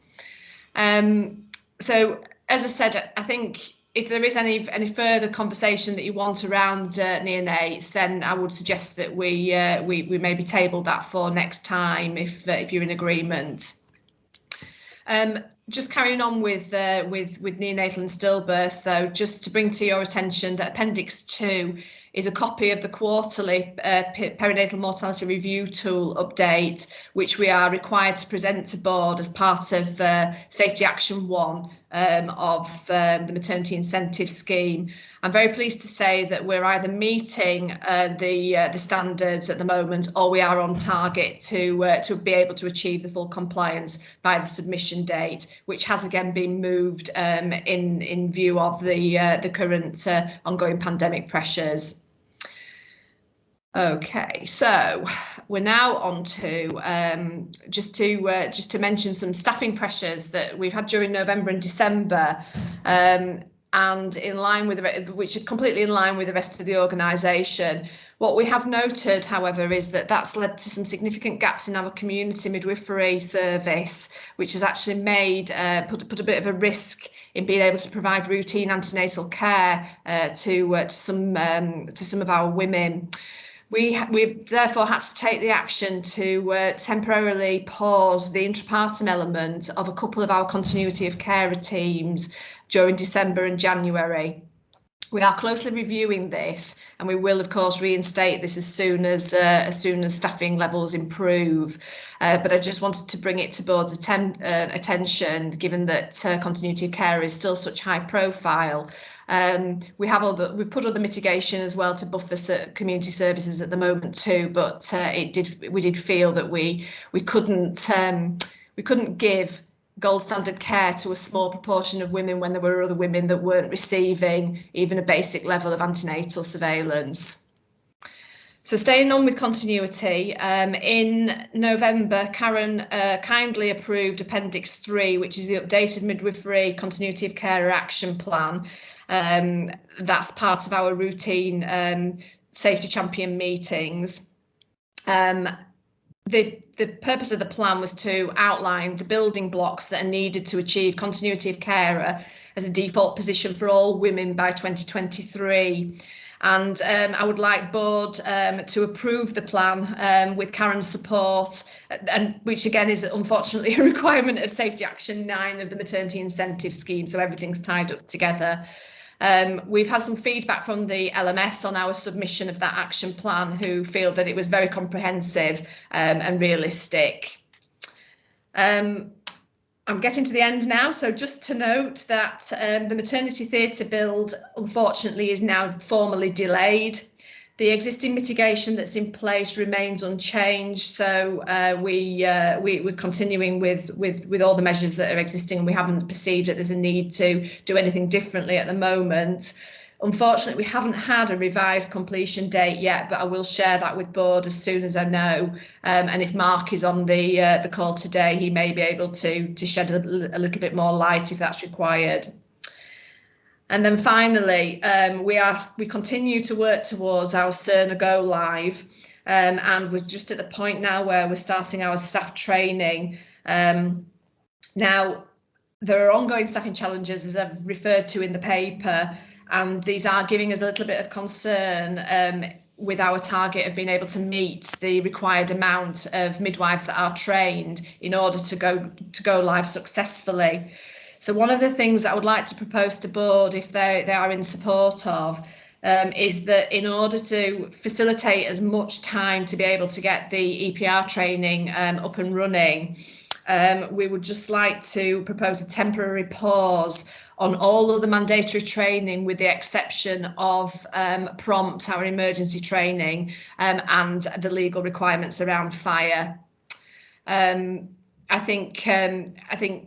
So, as I said, I think if there is any further conversation that you want around neonates, then I would suggest that we maybe table that for next time if you're in agreement. Just carrying on with neonatal and stillbirth, so just to bring to your attention that Appendix 2 is a copy of the quarterly perinatal mortality review tool update, which we are required to present to board as part of Safety Action 1 of the Maternity Incentive Scheme. I'm very pleased to say that we're either meeting the standards at the moment, or we are on target to be able to achieve the full compliance by the submission date, which has again been moved in view of the current ongoing pandemic pressures. Okay, so we're now on to just to mention some staffing pressures that we've had during November and December, and in line with which are completely in line with the rest of the organisation. What we have noted, however, is that that's led to some significant gaps in our community midwifery service, which has actually made put a bit of a risk in being able to provide routine antenatal care to some of our women. We've therefore had to take the action to temporarily pause the intrapartum element of a couple of our continuity of care teams during December and January. We are closely reviewing this, and we will, of course, reinstate this as soon as staffing levels improve. But I just wanted to bring it to board's attention, given that continuity of care is still such high profile. We've put other mitigation as well to buffer community services at the moment too, but we did feel that we couldn't give gold standard care to a small proportion of women when there were other women that weren't receiving even a basic level of antenatal surveillance. So staying on with continuity, in November, Karen kindly approved Appendix 3, which is the updated midwifery continuity of care action plan. That's part of our routine safety champion meetings. The purpose of the plan was to outline the building blocks that are needed to achieve continuity of care as a default position for all women by 2023. And I would like board to approve the plan with Karen's support, and which again is unfortunately a requirement of Safety Action 9 of the Maternity Incentive Scheme, so everything's tied up together. We've had some feedback from the LMS on our submission of that action plan, who feel that it was very comprehensive and realistic. I'm getting to the end now, so just to note that the maternity theatre build, unfortunately, is now formally delayed. The existing mitigation that's in place remains unchanged, so we're continuing with all the measures that are existing, and we haven't perceived that there's a need to do anything differently at the moment. Unfortunately, we haven't had a revised completion date yet, but I will share that with board as soon as I know. And if Mark is on the call today, he may be able to shed a little bit more light if that's required. And then finally, we continue to work towards our Cerner Go Live, and we're just at the point now where we're starting our staff training. Now, there are ongoing staffing challenges, as I've referred to in the paper, and these are giving us a little bit of concern with our target of being able to meet the required amount of midwives that are trained in order to go live successfully. So one of the things that I would like to propose to board, if they are in support of, is that in order to facilitate as much time to be able to get the EPR training up and running, we would just like to propose a temporary pause on all of the mandatory training, with the exception of PROMPT, our emergency training, and the legal requirements around fire. I think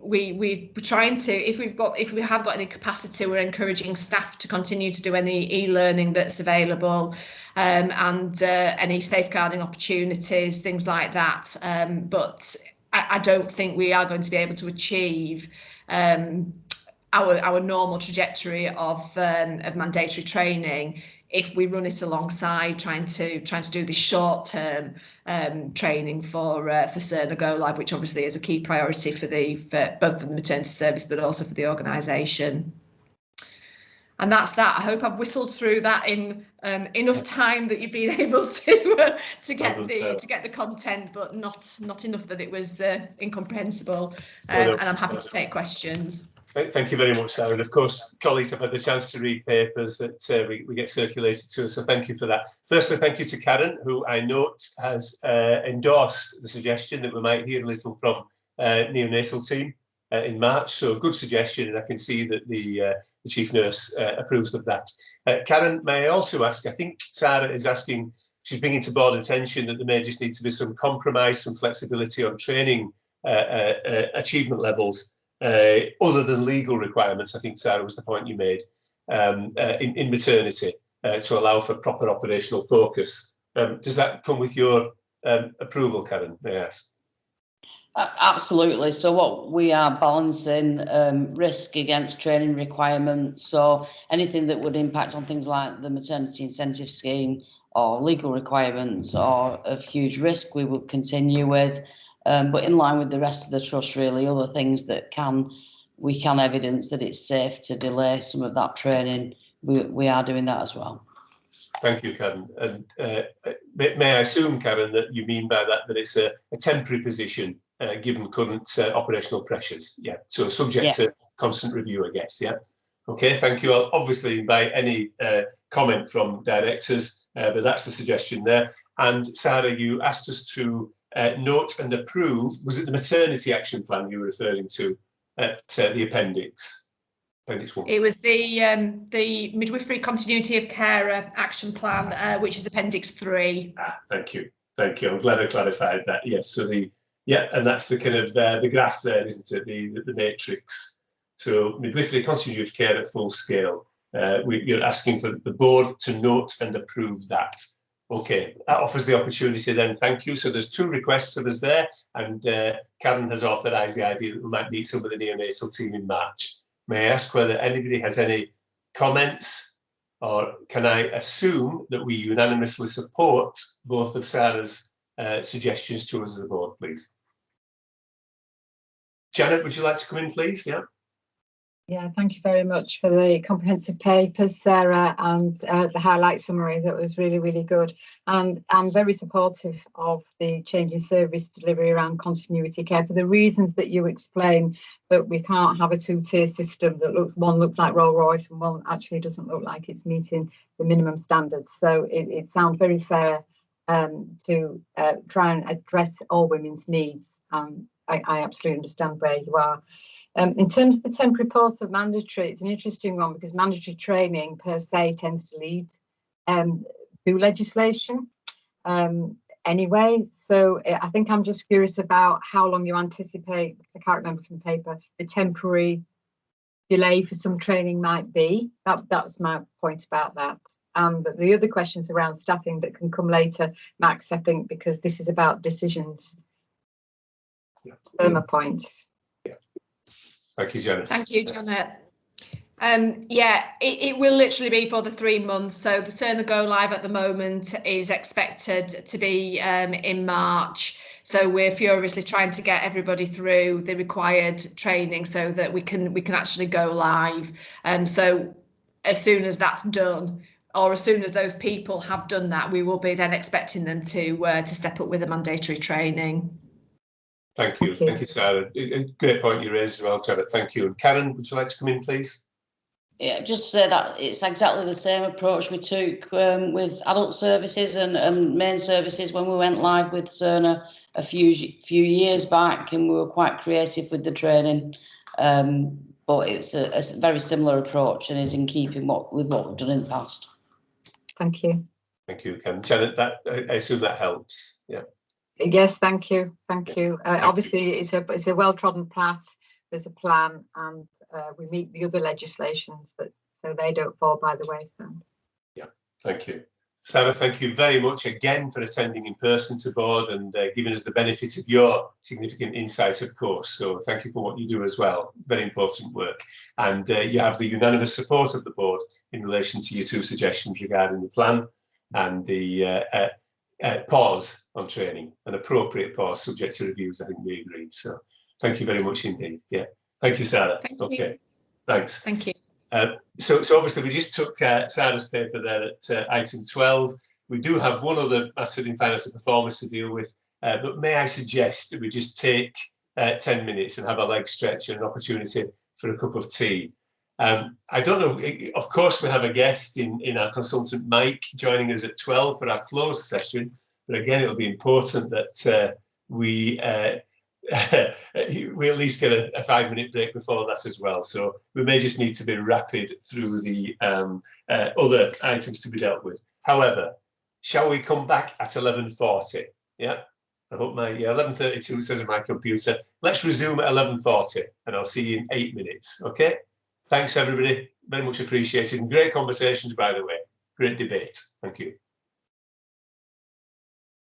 we're trying to, if we have got any capacity, we're encouraging staff to continue to do any e-learning that's available, and any safeguarding opportunities, things like that. But I don't think we are going to be able to achieve our normal trajectory of mandatory training if we run it alongside trying to do this short-term training for Cerner Go Live, which obviously is a key priority for both the maternity service but also for the organisation. And that's that. I hope I've whistled through that in enough time that you've been able to get the content, but not enough that it was incomprehensible. And I'm happy to take questions. Thank you very much, Sarah. And of course, colleagues have had the chance to read papers that we get circulated to us, so thank you for that. Firstly, thank you to Karen, who I note has endorsed the suggestion that we might hear a little from neonatal team in March. So a good suggestion, and I can see that the chief nurse approves of that. Karen, may I also ask, I think Sarah is asking, she's bringing to board attention that there may just need to be some compromise, some flexibility on training achievement levels, other than legal requirements. I think, Sarah, was the point you made, in maternity, to allow for proper operational focus. Does that come with your approval, Karen, may I ask? Absolutely. So what we are balancing risk against training requirements. So anything that would impact on things like the maternity incentive scheme or legal requirements or of huge risk, we will continue with. But in line with the rest of the trust, really, other things that we can evidence that it's safe to delay some of that training, we are doing that as well. Thank you, Karen. And may I assume, Karen, that you mean by that it's a temporary position given current operational pressures? Yeah. So subject to constant review, I guess. Yeah. Okay. Thank you. I'll obviously invite any comment from directors, but that's the suggestion there. And Sarah, you asked us to note and approve. Was it the maternity action plan you were referring to at the appendix? Appendix 1. It was the Midwifery Continuity of Care Action Plan, which is Appendix 3. Thank you. Thank you. I'm glad I clarified that. Yes. So and that's the kind of the graph there, isn't it? The matrix. So Midwifery Continuity of Care at full scale. You're asking for the board to note and approve that. Okay, that offers the opportunity then, thank you. So there's 2 requests of us there, and Karen has authorised the idea that we might meet some of the neonatal team in March. May I ask whether anybody has any comments, or can I assume that we unanimously support both of Sarah's suggestions to us as a board, please? Janet, would you like to come in, please? Yeah. Yeah, thank you very much for the comprehensive papers, Sarah, and the highlight summary. That was really, really good. And I'm very supportive of the change in service delivery around continuity care for the reasons that you explained, that we can't have a 2-tier system that one looks like Rolls Royce and one actually doesn't look like it's meeting the minimum standards. So it sounds very fair to try and address all women's needs. I absolutely understand where you are. In terms of the temporary post of mandatory, it's an interesting one because mandatory training per se tends to lead through legislation anyway. So I think I'm just curious about how long you anticipate, because I can't remember from the paper, the temporary delay for some training might be. That's my point about that. But the other questions around staffing that can come later, Max, I think, because this is about decisions. They're my points. Thank you, Janet. Thank you, Janet. Yeah, it will literally be for the 3 months. So the Cerner Go Live at the moment is expected to be in March. So we're furiously trying to get everybody through the required training so that we can actually go live. So as soon as that's done, or as soon as those people have done that, we will be then expecting them to step up with the mandatory training. Thank you, Sarah. A great point you raised as well, Janet. Thank you. And Karen, would you like to come in, please? Yeah, just to say that it's exactly the same approach we took with adult services and main services when we went live with Cerner a few years back, and we were quite creative with the training. But it's a very similar approach and is in keeping with what we've done in the past. Thank you. Thank you, Karen. Janet, I assume that helps. Yeah. Yes, thank you. Obviously, it's a well-trodden path. There's a plan, and we meet the other legislations so they don't fall by the wayside. Yeah, thank you. Sarah, thank you very much again for attending in person to board and giving us the benefit of your significant insight, of course. So thank you for what you do as well. Very important work. And you have the unanimous support of the board in relation to your 2 suggestions regarding the plan and the pause on training, an appropriate pause subject to reviews. I think we agreed. So thank you very much indeed. Yeah. Thank you, Sarah. Thank you. Thanks. Thank you. So obviously we just took Sarah's paper there at item 12. We do have one other matter in finance and performance to deal with, but may I suggest that we just take 10 minutes and have a leg stretch and an opportunity for a cup of tea. I don't know, of course we have a guest in our consultant Mike joining us at 12 for our closed session, but again it'll be important that we at least get a 5-minute break before that as well. So we may just need to be rapid through the other items to be dealt with. However, shall we come back at 11:40? Yeah, I hope 11:32 says on my computer. Let's resume at 11:40 and I'll see you in 8 minutes. Okay. Thanks everybody. Very much appreciated. And great conversations, by the way. Great debate. Thank you.